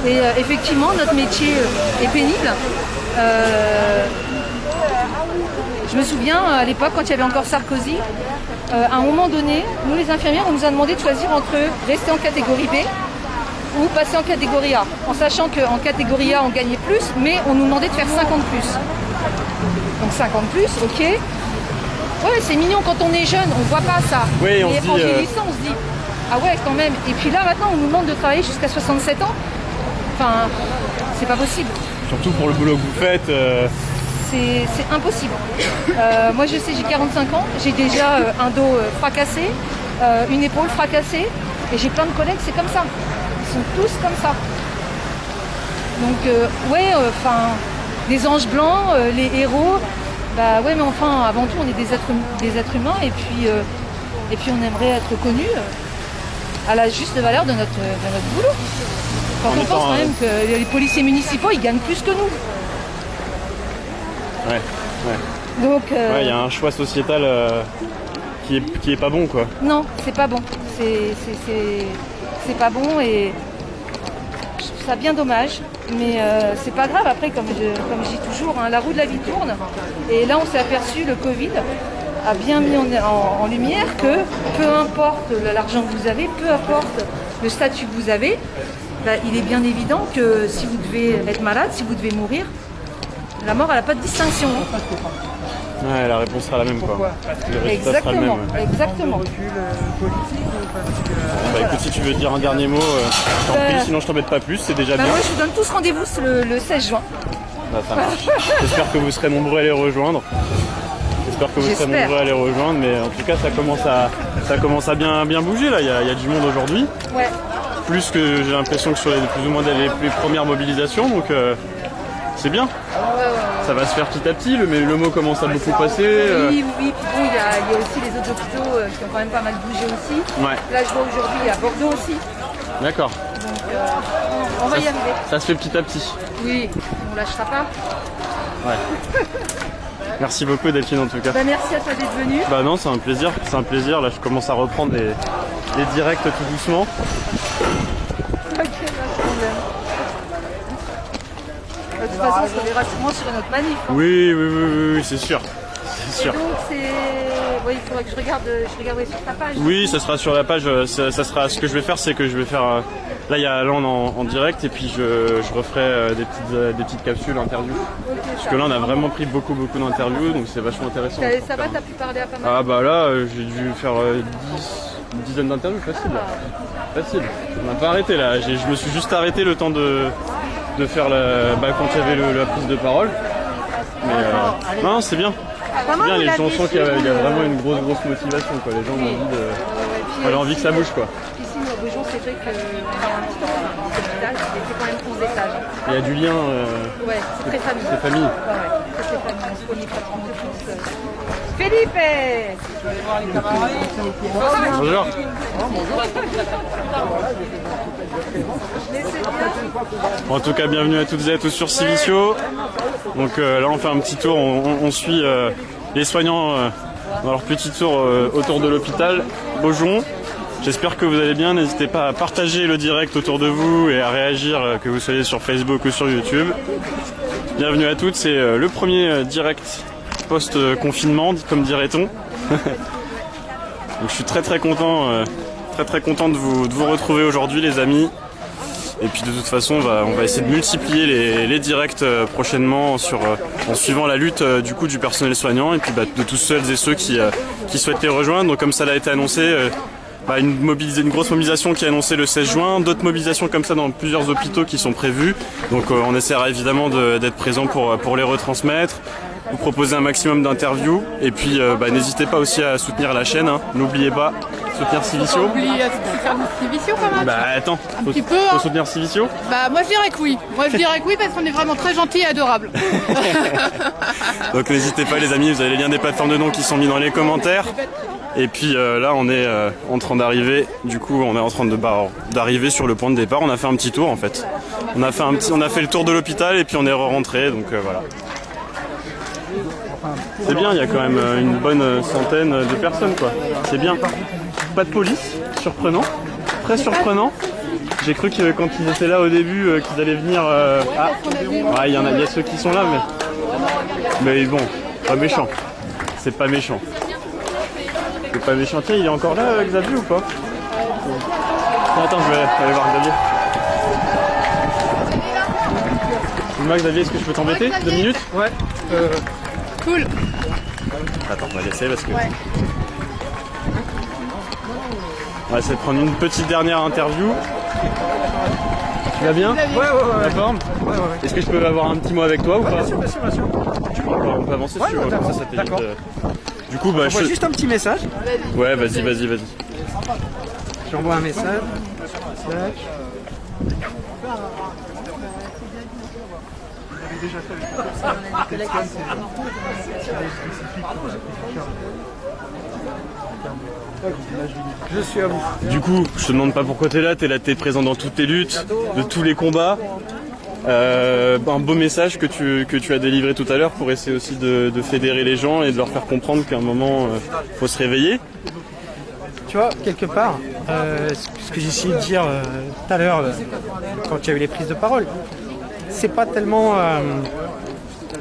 Et effectivement, notre métier est pénible. Je me souviens, à l'époque, quand il y avait encore Sarkozy, à un moment donné, nous les infirmières, on nous a demandé de choisir entre rester en catégorie B ou passer en catégorie A, en sachant qu'en catégorie A, on gagnait plus, mais on nous demandait de faire 50 plus. Donc 50 plus, ok. Ouais, c'est mignon quand on est jeune, on voit pas ça. Oui, on et se dit, en vieillissant, on se dit, ah ouais, quand même. Et puis là, maintenant, on nous demande de travailler jusqu'à 67 ans. Enfin, c'est pas possible. Surtout pour le boulot que vous faites. C'est impossible. Moi, je sais, j'ai 45 ans, j'ai déjà un dos fracassé, une épaule fracassée, et j'ai plein de collègues, c'est comme ça. Ils sont tous comme ça. Donc, ouais, enfin, les anges blancs, les héros, bah ouais, mais enfin, avant tout, on est des êtres humains, et puis on aimerait être connus à la juste valeur de notre boulot. Quand on pense quand même que les policiers municipaux, ils gagnent plus que nous. Ouais. Donc, ouais, il y a un choix sociétal qui est pas bon, quoi. Non, c'est pas bon. C'est pas bon et je trouve ça bien dommage. Mais c'est pas grave. Après, comme je dis toujours, hein, la roue de la vie tourne. Et là, on s'est aperçu, le Covid a bien mis en lumière que peu importe l'argent que vous avez, peu importe le statut que vous avez, bah, il est bien évident que si vous devez être malade, si vous devez mourir, la mort, elle n'a pas de distinction. Ouais, la réponse sera la même, quoi. Le résultat sera le même. Exactement. Bah écoute, si tu veux dire un dernier mot, je t'en prie, sinon je t'embête pas plus, c'est déjà bien. Moi, je vous donne tous rendez-vous le 16 juin. Bah, ça marche. J'espère que vous serez nombreux à les rejoindre. Mais en tout cas, ça commence à bien bouger, là. Il y a du monde aujourd'hui. Ouais. Plus que j'ai l'impression que sur plus ou moins les premières mobilisations, donc c'est bien. Ça va se faire petit à petit, le mot commence à beaucoup passer. Oui, puis bon, il y a aussi les autres hôpitaux qui ont quand même pas mal bougé aussi. Ouais. Là, je vois aujourd'hui, il y a Bordeaux aussi. D'accord. Donc, on va y arriver. Ça se fait petit à petit. Oui, on lâchera pas. Ouais. Merci beaucoup Delphine en tout cas. Bah, merci à toi d'être venu. Bah non, c'est un plaisir. Là, je commence à reprendre les directs tout doucement. Ok, pas de problème. De toute façon, on se reverra sûrement sur notre manif. Hein. Oui, c'est sûr. Et donc, il faudrait que je regarderai sur ta page. Oui, ça sera sur la page. Ça sera. Ce que je vais faire, c'est que je vais faire. Là, on est en direct et puis je referai des petites capsules interviews. Okay, parce que là, on a vraiment pris beaucoup d'interviews, donc c'est vachement intéressant. Ça va, t'as pu parler à pas mal. Ah bah là, j'ai dû faire Une dizaine d'interviews, facile. Facile. On n'a pas arrêté là. Je me suis juste arrêté le temps de faire quand il y avait la prise de parole. Mais non, c'est bien. C'est bien, les gens sentent qu'il y a vraiment une grosse motivation, quoi. Les gens ont envie que ça bouge, quoi. Ici, nous, à Beaujon, c'est vrai qu'on a un petit hôpital, et c'est quand même 11 étages. Il y a du lien. Ouais, c'est très famille. C'est famille. Ouais, très famille. On se connaît pratiquement tous. Felipe! Bonjour. En tout cas, bienvenue à toutes et à tous sur Civicio. Donc là, on fait un petit tour, on suit les soignants dans leur petit tour autour de l'hôpital Beaujon. J'espère que vous allez bien. N'hésitez pas à partager le direct autour de vous et à réagir, que vous soyez sur Facebook ou sur YouTube. Bienvenue à toutes, c'est le premier direct post-confinement, comme dirait-on. Donc, je suis très content, très content de vous retrouver aujourd'hui, les amis. Et puis de toute façon, on va essayer de multiplier les directs prochainement en suivant la lutte du personnel soignant et puis de tous celles et ceux qui souhaitent les rejoindre. Donc comme ça l'a été annoncé, une grosse mobilisation qui est annoncée le 16 juin, d'autres mobilisations comme ça dans plusieurs hôpitaux qui sont prévues. Donc on essaiera évidemment d'être présent pour les retransmettre, vous proposer un maximum d'interviews et puis n'hésitez pas aussi à soutenir la chaîne, hein. N'oubliez pas, soutenir Civicio. Oublie soutenir Civicio quand même. Attends, faut soutenir Civicio. Moi je dirais que oui. Parce qu'on est vraiment très gentils et adorables. Donc n'hésitez pas les amis, vous avez les liens des plateformes de dons qui sont mis dans les commentaires. Et puis là on est en train d'arriver, du coup on est en train d'arriver sur le point de départ. On a fait un petit tour en fait. On a fait le tour de l'hôpital et puis on est rentré, donc voilà. C'est bien, il y a quand même une bonne centaine de personnes, quoi. C'est bien. Pas de police, surprenant, très surprenant. J'ai cru que quand ils étaient là au début, qu'ils allaient venir. Il y a ceux qui sont là, mais bon, pas méchant. C'est pas méchant. C'est pas méchant. Tiens, il est encore là, Xavier, ou pas? Attends, je vais aller voir Xavier. Dis-moi, Xavier, est-ce que je peux t'embêter 2 minutes? Ouais. Cool. Attends, on va laisser parce que... On va essayer de prendre une petite dernière interview. Tu vas bien? Ouais. La forme? Ouais. Est-ce que je peux avoir un petit mot avec toi ou pas? Bien sûr. On peut avancer si tu veux, ça t'évite. Du coup, je vois juste un petit message. Ouais, vas-y. J'envoie un message. Je suis à vous. Du coup, je te demande pas pourquoi t'es là, t'es présent dans toutes les luttes, de tous les combats. Un beau message que tu as délivré tout à l'heure pour essayer aussi de fédérer les gens et de leur faire comprendre qu'à un moment, faut se réveiller. Tu vois, quelque part, ce que j'ai essayé de dire tout à l'heure, quand il y a eu les prises de parole, c'est pas tellement...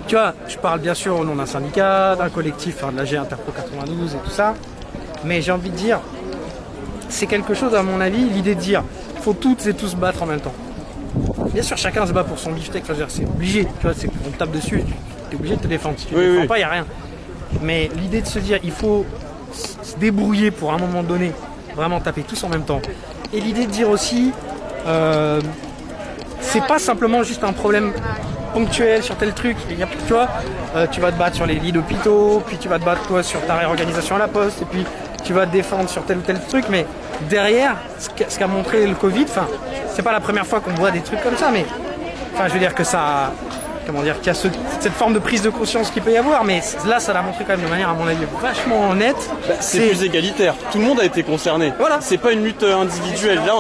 tu vois, je parle bien sûr au nom d'un syndicat, d'un collectif, de l'AG Interpro 92 et tout ça, mais j'ai envie de dire, c'est quelque chose, à mon avis, l'idée de dire, il faut toutes et tous se battre en même temps. Bien sûr, chacun se bat pour son beefsteak, c'est obligé, tu vois, c'est qu'on te tape dessus, tu es obligé de te défendre. Si tu ne défends pas, il n'y a rien. Mais l'idée de se dire, il faut se débrouiller pour à un moment donné, vraiment taper tous en même temps. Et l'idée de dire aussi, c'est pas simplement juste un problème ponctuel sur tel truc. Tu vois, tu vas te battre sur les lits d'hôpitaux, puis tu vas te battre toi sur ta réorganisation à la poste, et puis tu vas te défendre sur tel ou tel truc. Mais derrière, ce qu'a montré le Covid, c'est pas la première fois qu'on voit des trucs comme ça, mais je veux dire que ça, qu'il y a cette forme de prise de conscience qu'il peut y avoir, mais là ça l'a montré quand même de manière à mon avis vachement nette. C'est plus égalitaire, tout le monde a été concerné. Voilà. C'est pas une lutte individuelle. Là,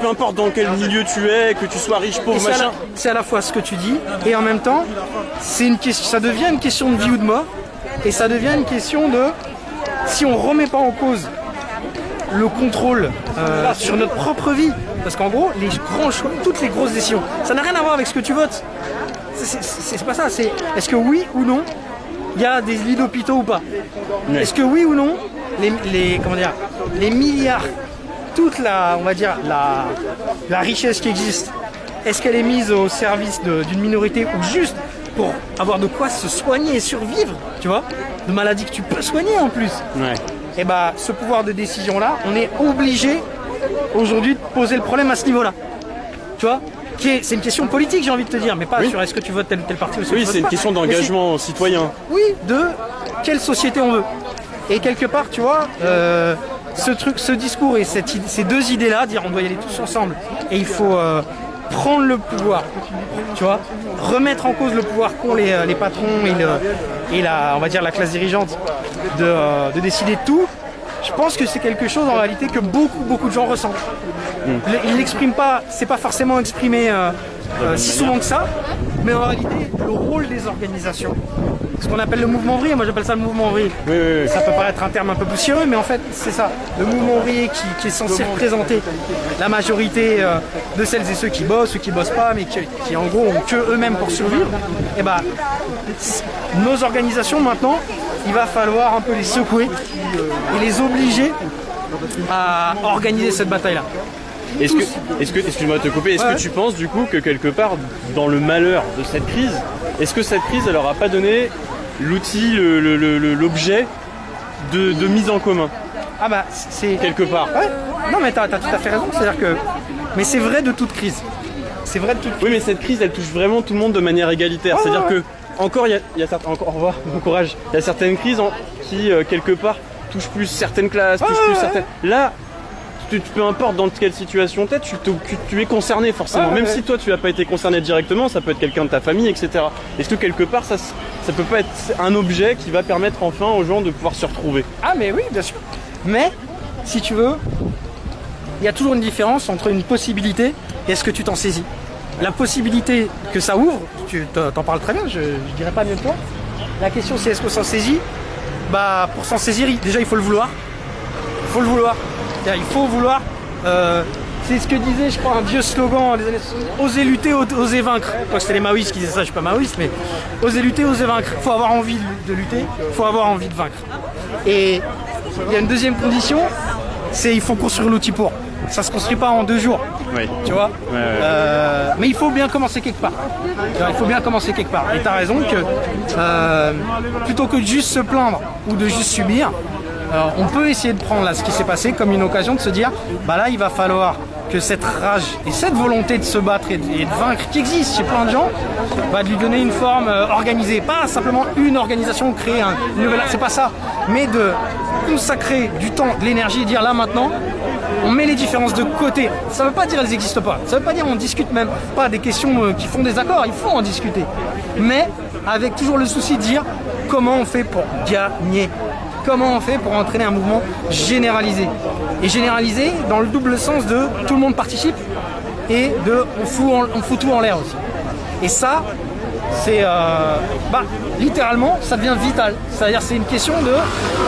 peu importe dans quel milieu tu es, que tu sois riche, pauvre, machin. C'est à la fois ce que tu dis, et en même temps, ça devient une question de vie ou de mort, et ça devient une question de, si on remet pas en cause le contrôle sur notre propre vie, parce qu'en gros, les grands choix, toutes les grosses décisions, ça n'a rien à voir avec ce que tu votes. C'est pas ça, c'est est-ce que oui ou non il y a des lits d'hôpitaux ou pas. Est-ce que oui ou non les milliards, toute la richesse qui existe, est-ce qu'elle est mise au service d'une minorité ou juste pour avoir de quoi se soigner et survivre, tu vois, de maladies que tu peux soigner en plus. et bah ce pouvoir de décision là, on est obligé aujourd'hui de poser le problème à ce niveau-là. Tu vois, c'est une question politique, j'ai envie de te dire, mais pas sur est-ce que tu votes tel ou tel parti ou Oui, c'est une question d'engagement citoyen. Oui, de quelle société on veut. Et quelque part, tu vois, ce discours et ces deux idées-là, dire on doit y aller tous ensemble et il faut prendre le pouvoir, tu vois, remettre en cause le pouvoir qu'ont les patrons et on va dire la classe dirigeante de décider de tout. Je pense que c'est quelque chose en réalité que beaucoup de gens ressentent. Ils l'expriment pas, c'est pas forcément exprimé si souvent que ça, mais en réalité le rôle des organisations, ce qu'on appelle le mouvement ouvrier, moi j'appelle ça le mouvement ouvrier. Oui. Ça peut paraître un terme un peu poussiéreux, mais en fait c'est ça, le mouvement ouvrier qui est censé représenter la majorité de celles et ceux qui bossent ou qui bossent pas, mais qui en gros ont que eux-mêmes pour survivre. Et bah nos organisations maintenant, il va falloir un peu les secouer et les obliger à organiser cette bataille-là. Est-ce que excuse-moi de te couper, est-ce que tu penses du coup que quelque part dans le malheur de cette crise, est-ce que cette crise elle leur a pas donné l'outil, l'objet de mise en commun? Ah bah c'est quelque part. Ouais. Non mais t'as tout à fait raison, c'est-à-dire que mais c'est vrai de toute crise. C'est vrai de toute crise. Oui mais cette crise elle touche vraiment tout le monde de manière égalitaire. C'est-à-dire que encore il y a certains, au revoir, bon courage. Il y a certaines crises qui quelque part touchent plus certaines classes, touchent plus certaines. Là, peu importe dans quelle situation t'es, tu es concerné forcément. Même si toi tu n'as pas été concerné directement, ça peut être quelqu'un de ta famille, etc. Est-ce que quelque part ça peut pas être un objet qui va permettre enfin aux gens de pouvoir se retrouver? Ah mais oui, bien sûr. Mais si tu veux, il y a toujours une différence entre une possibilité et est-ce que tu t'en saisis. La possibilité que ça ouvre, tu t'en parles très bien, je dirais pas mieux que toi. La question c'est est-ce qu'on s'en saisit? Bah pour s'en saisir, déjà il faut le vouloir. Il faut le vouloir. Il faut vouloir, c'est ce que disait je crois un vieux slogan des années 60, oser lutter, oser vaincre. Moi c'était les maoïstes qui disaient ça, je suis pas maoïste, mais oser lutter, oser vaincre. Il faut avoir envie de lutter, il faut avoir envie de vaincre. Et il y a une deuxième condition, c'est il faut construire l'outil pour. Ça se construit pas en 2 jours, tu vois. Mais il faut bien commencer quelque part. Il faut bien commencer quelque part. Et tu as raison que plutôt que de juste se plaindre ou de juste subir, on peut essayer de prendre là ce qui s'est passé comme une occasion de se dire bah là il va falloir que cette rage et cette volonté de se battre et de vaincre qui existe chez plein de gens, de lui donner une forme organisée, pas simplement une organisation, créer une nouvelle, c'est pas ça, mais de consacrer du temps, de l'énergie et dire là maintenant on met les différences de côté. Ça veut pas dire elles n'existent pas, ça veut pas dire on discute même pas des questions qui font des accords, il faut en discuter, mais avec toujours le souci de dire comment on fait pour gagner. Comment on fait pour entraîner un mouvement généralisé? Et généralisé dans le double sens de tout le monde participe et de on fout tout en l'air aussi. Et ça, c'est littéralement, ça devient vital. C'est-à-dire c'est une question de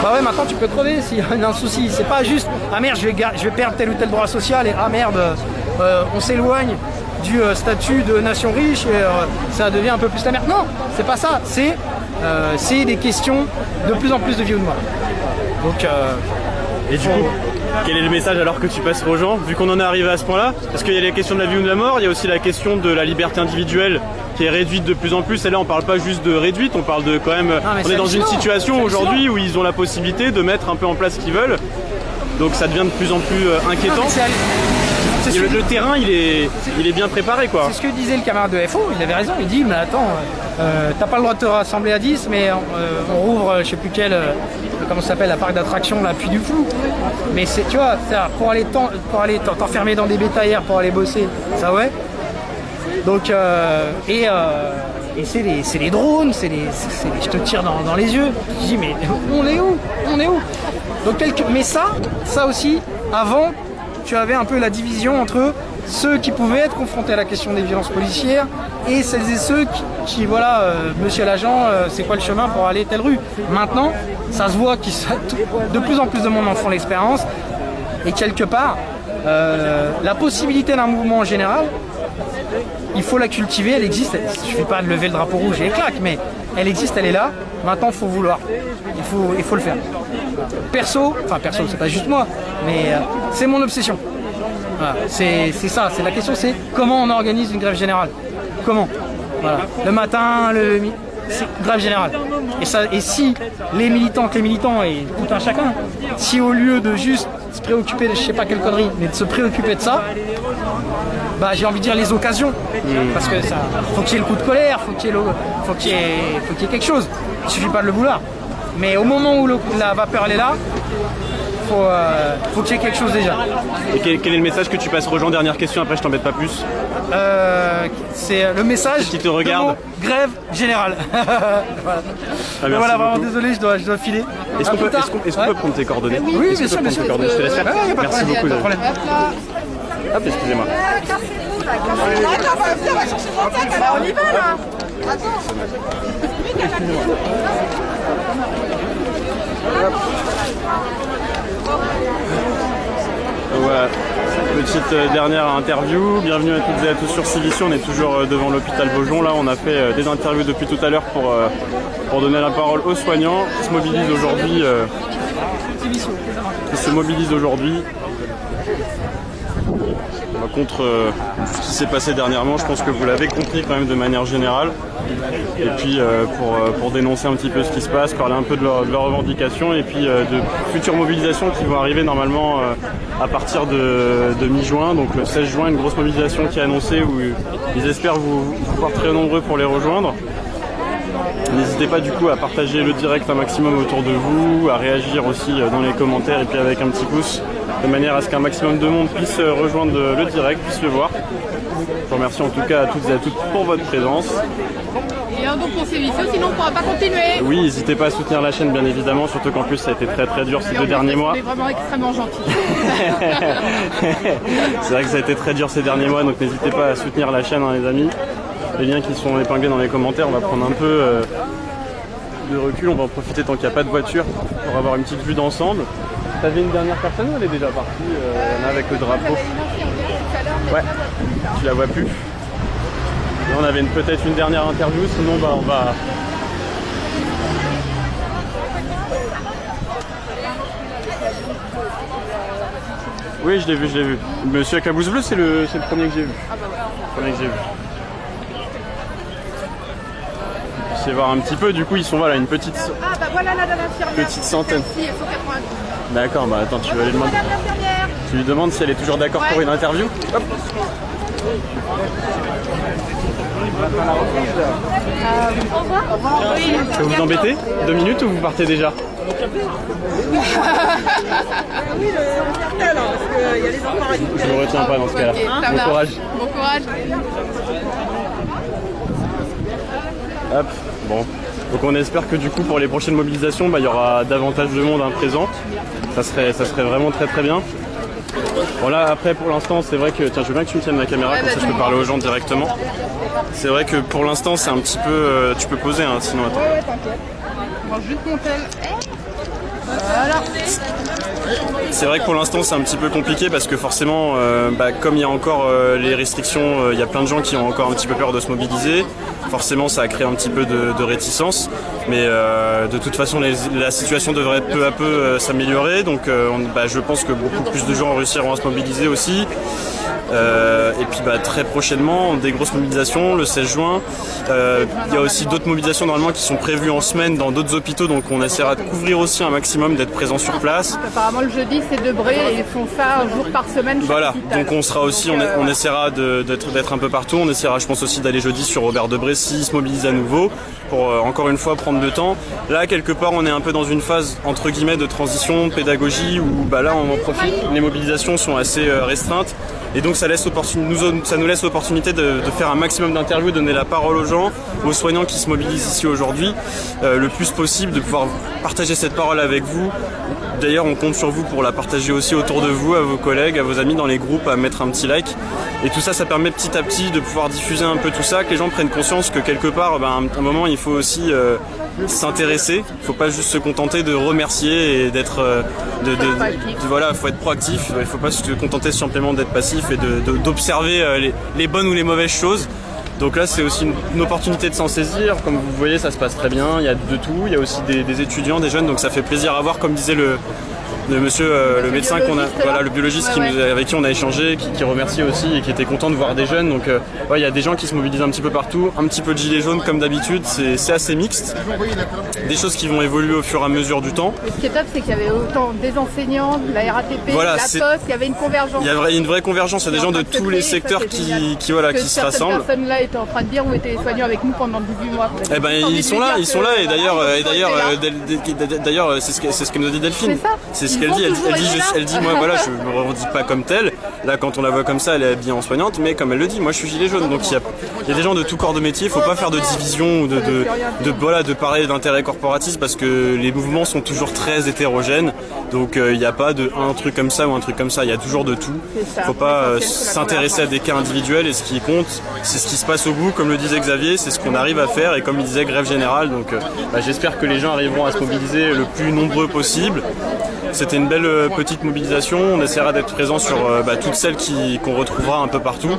bah ouais maintenant tu peux crever s'il y a un souci. C'est pas juste ah merde je vais perdre tel ou tel droit social et ah merde on s'éloigne du statut de nation riche et ça devient un peu plus la merde. Non, c'est pas ça. C'est des questions de plus en plus de vie ou de mort. Donc, et du coup, quel est le message alors que tu passes aux gens, vu qu'on en est arrivé à ce point-là? Parce qu'il y a la question de la vie ou de la mort, il y a aussi la question de la liberté individuelle qui est réduite de plus en plus. Et là, on parle pas juste de réduite, on parle de quand même. On est dans une situation aujourd'hui où ils ont la possibilité de mettre un peu en place ce qu'ils veulent. Donc ça devient de plus en plus inquiétant. Le terrain, il est bien préparé, quoi. C'est ce que disait le camarade de FO, il avait raison. Il dit, mais attends, t'as pas le droit de te rassembler à 10, mais on rouvre, je sais plus quel, comment ça s'appelle, la parc d'attractions, la Puy du Flou. Mais c'est, tu vois, pour aller t'enfermer dans des bétaillères pour aller bosser, ça ouais. Donc, et c'est les drones, je te tire dans les yeux. Je dis, mais on est où? Donc, mais ça aussi, avant, tu avais un peu la division entre ceux qui pouvaient être confrontés à la question des violences policières et celles et ceux qui voilà, monsieur l'agent, c'est quoi le chemin pour aller telle rue? Maintenant, ça se voit de plus en plus de monde en font l'expérience et quelque part, la possibilité d'un mouvement en général, il faut la cultiver, elle existe. Il ne suffit pas de lever le drapeau rouge et clac, mais elle existe, elle est là. Maintenant, il faut vouloir. Il faut le faire. Perso, c'est pas juste moi, mais c'est mon obsession. Voilà, c'est ça, la question, c'est comment on organise une grève générale. Comment? Voilà. Le matin, c'est grève générale. Et si les militantes, les militants et tout un chacun, si au lieu de juste se préoccuper de je sais pas quelle connerie, mais de se préoccuper de ça, bah j'ai envie de dire les occasions. Parce que ça, faut qu'il y ait le coup de colère, faut qu'il y ait quelque chose. Il suffit pas de le vouloir. Mais au moment où la vapeur elle est là, faut qu'il y ait quelque chose déjà. Et quel est le message que tu passes aux gens? Dernière question, après je t'embête pas plus. C'est le message qui te regarde. Grève générale. Voilà, voilà vraiment désolé, je dois filer. Est-ce qu'on peut prendre tes coordonnées? Oui, bien sûr, bien sûr. Je te laisse faire. Merci beaucoup. Hop, excusez-moi. On y va là. Voilà, petite dernière interview. Bienvenue à toutes et à tous sur Civici. On est toujours devant l'hôpital Beaujon. Là, on a fait des interviews depuis tout à l'heure pour donner la parole aux soignants qui se mobilisent aujourd'hui. Contre ce qui s'est passé dernièrement. Je pense que vous l'avez compris quand même de manière générale. Et puis pour dénoncer un petit peu ce qui se passe, parler un peu de leurs revendications et puis de futures mobilisations qui vont arriver normalement à partir de mi-juin. Donc le 16 juin, une grosse mobilisation qui est annoncée où ils espèrent vous voir très nombreux pour les rejoindre. N'hésitez pas du coup à partager le direct un maximum autour de vous, à réagir aussi dans les commentaires et puis avec un petit pouce, de manière à ce qu'un maximum de monde puisse rejoindre le direct, puisse le voir. Je vous remercie en tout cas à toutes et à toutes pour votre présence. Et un don pour Civici, sinon on ne pourra pas continuer. Oui, n'hésitez pas à soutenir la chaîne bien évidemment, surtout qu'en plus ça a été très très dur ces 2 derniers mois. On est vraiment extrêmement gentils. C'est vrai que ça a été très dur ces derniers mois, donc n'hésitez pas à soutenir la chaîne les amis. Les liens qui sont épinglés dans les commentaires, on va prendre un peu de recul, on va en profiter tant qu'il n'y a pas de voiture pour avoir une petite vue d'ensemble. T'avais une dernière personne ou elle est déjà partie? Il y en a avec le drapeau. Ouais, tu la vois plus. Et on avait peut-être une dernière interview, sinon bah, on va... Oui, je l'ai vu. Monsieur à Caboose Bleu, c'est le premier que j'ai vu. Le premier que j'ai vu. Vous voir un petit peu, du coup ils sont voilà une petite centaine. D'accord, bah attends, tu vas lui demander. Tu lui demandes si elle est toujours d'accord pour une interview. Hop. Au revoir. Je peux vous embêter 2 minutes ou vous partez déjà? Je ne retiens pas dans ce cas-là. Bon courage. Bon courage. Hop, bon. Donc on espère que du coup pour les prochaines mobilisations, bah, il y aura davantage de monde présent. Ça serait vraiment très très bien. Bon là après pour l'instant c'est vrai que, tiens je veux bien que tu me tiennes la caméra comme ça je peux parler aux gens directement. C'est vrai que pour l'instant c'est un petit peu, tu peux poser hein, sinon attends. Ouais t'inquiète. On va juste monter. Voilà. C'est vrai que pour l'instant c'est un petit peu compliqué parce que forcément comme il y a encore les restrictions, il y a plein de gens qui ont encore un petit peu peur de se mobiliser. Forcément ça a créé un petit peu de réticence, mais de toute façon la situation devrait peu à peu s'améliorer, donc je pense que beaucoup plus de gens réussiront à se mobiliser aussi. Et puis très prochainement des grosses mobilisations le 16 juin. Il y a aussi d'autres mobilisations normalement qui sont prévues en semaine dans d'autres hôpitaux, donc on essaiera de couvrir aussi un maximum, d'être présent sur place. Apparemment le jeudi c'est Debré et ils font ça un jour par semaine. Voilà, donc on sera aussi, on essaiera d'être un peu partout, on essaiera je pense aussi d'aller jeudi sur Robert Debré s'il se mobilise à nouveau pour encore une fois prendre le temps. Là quelque part on est un peu dans une phase entre guillemets de transition, de pédagogie où là on en profite, les mobilisations sont assez restreintes. Et donc ça nous laisse l'opportunité de faire un maximum d'interviews, donner la parole aux gens, aux soignants qui se mobilisent ici aujourd'hui, le plus possible, de pouvoir partager cette parole avec vous. D'ailleurs on compte sur vous pour la partager aussi autour de vous, à vos collègues, à vos amis dans les groupes, à mettre un petit like. Et tout ça, ça permet petit à petit de pouvoir diffuser un peu tout ça, que les gens prennent conscience que quelque part, à un moment il faut aussi s'intéresser. Il ne faut pas juste se contenter de remercier et d'être... voilà, il faut être proactif, il ne faut pas se contenter simplement d'être passif et d'observer les bonnes ou les mauvaises choses. Donc là c'est aussi une opportunité de s'en saisir, comme vous voyez ça se passe très bien, il y a de tout, il y a aussi des étudiants, des jeunes, donc ça fait plaisir à voir, comme disait de monsieur le médecin qu'on a, voilà, le biologiste avec qui on a échangé, qui remercie aussi et qui était content de voir des jeunes. Donc il y a des gens qui se mobilisent un petit peu partout, un petit peu de gilets jaunes comme d'habitude, c'est assez mixte. Des choses qui vont évoluer au fur et à mesure du temps. Et ce qui est top, c'est qu'il y avait autant des enseignants, de la RATP, voilà, de la POS, il y avait une convergence. Il y a une vraie convergence, il y a des gens de tous les secteurs qui se rassemblent. Cette personne-là était en train de dire où étaient les soignants avec nous pendant 18 mois. Eh ben ils sont là et d'ailleurs c'est ce que nous a dit Delphine. C'est ce qu'elle dit. Elle dit moi voilà, je me revendique pas comme telle. Là quand on la voit comme ça, elle est habillée en soignante, mais comme elle le dit, moi je suis gilet jaune. Donc il y a des gens de tout corps de métier. Il faut pas faire de division ou de parler d'intérêt corporatiste parce que les mouvements sont toujours très hétérogènes. Donc il n'y a pas de un truc comme ça ou un truc comme ça. Il y a toujours de tout. Il faut pas s'intéresser à des cas individuels et ce qui compte, c'est ce qui se passe au bout. Comme le disait Xavier, c'est ce qu'on arrive à faire et comme il disait, grève générale. Donc j'espère que les gens arriveront à se mobiliser le plus nombreux possible. C'était une belle petite mobilisation. On essaiera d'être présent sur toutes celles qu'on retrouvera un peu partout.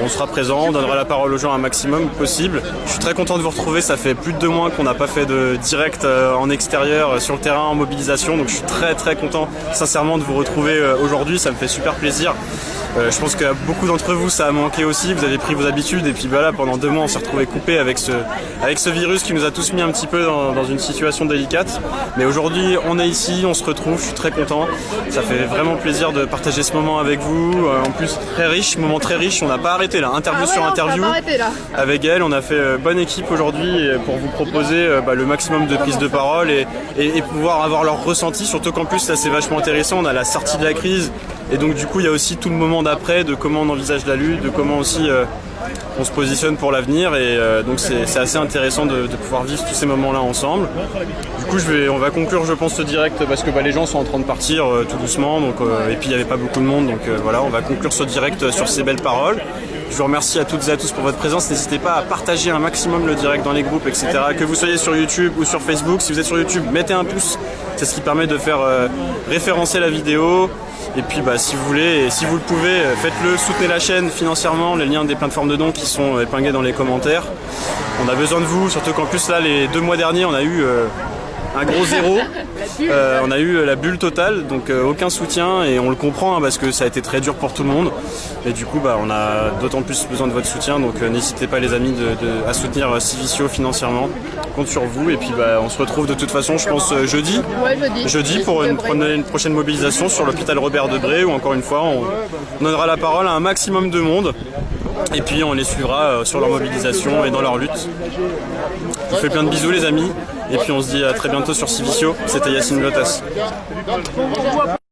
On sera présent, on donnera la parole aux gens un maximum possible. Je suis très content de vous retrouver. Ça fait plus de 2 mois qu'on n'a pas fait de direct en extérieur, sur le terrain, en mobilisation. Donc je suis très très content sincèrement de vous retrouver aujourd'hui. Ça me fait super plaisir. Je pense que beaucoup d'entre vous ça a manqué aussi, vous avez pris vos habitudes et puis là pendant 2 mois on s'est retrouvés coupés avec ce virus qui nous a tous mis un petit peu dans une situation délicate. Mais aujourd'hui on est ici, on se retrouve, je suis très content. Ça fait vraiment plaisir de partager ce moment avec vous. En plus très riche, moment très riche, on n'a pas arrêté là, interview sur interview. Avec elle, on a fait bonne équipe aujourd'hui pour vous proposer le maximum de prises de parole et pouvoir avoir leur ressenti, surtout qu'en plus ça c'est vachement intéressant, on a la sortie de la crise. Et donc du coup il y a aussi tout le moment d'après, de comment on envisage la lutte, de comment aussi on se positionne pour l'avenir et donc c'est assez intéressant de pouvoir vivre tous ces moments-là ensemble. Du coup on va conclure je pense ce direct parce que les gens sont en train de partir tout doucement donc, et puis il n'y avait pas beaucoup de monde donc voilà on va conclure ce direct sur ces belles paroles. Je vous remercie à toutes et à tous pour votre présence. N'hésitez pas à partager un maximum le direct dans les groupes, etc. Que vous soyez sur YouTube ou sur Facebook. Si vous êtes sur YouTube, mettez un pouce. C'est ce qui permet de faire référencer la vidéo. Et puis si vous voulez et si vous le pouvez, faites-le, soutenez la chaîne financièrement. Les liens des plateformes de dons qui sont épinglés dans les commentaires. On a besoin de vous, surtout qu'en plus là, les 2 mois derniers, on a eu un gros zéro. On a eu la bulle totale, donc aucun soutien et on le comprend parce que ça a été très dur pour tout le monde. Et du coup, on a d'autant plus besoin de votre soutien, donc n'hésitez pas les amis à soutenir Civicio financièrement. On compte sur vous et puis on se retrouve de toute façon, je pense jeudi pour une prochaine mobilisation sur l'hôpital Robert Debré où encore une fois on donnera la parole à un maximum de monde. Et puis on les suivra sur leur mobilisation et dans leur lutte. Je vous fais plein de bisous les amis. Et puis on se dit à très bientôt sur Civicio. C'était Yacine Lotas.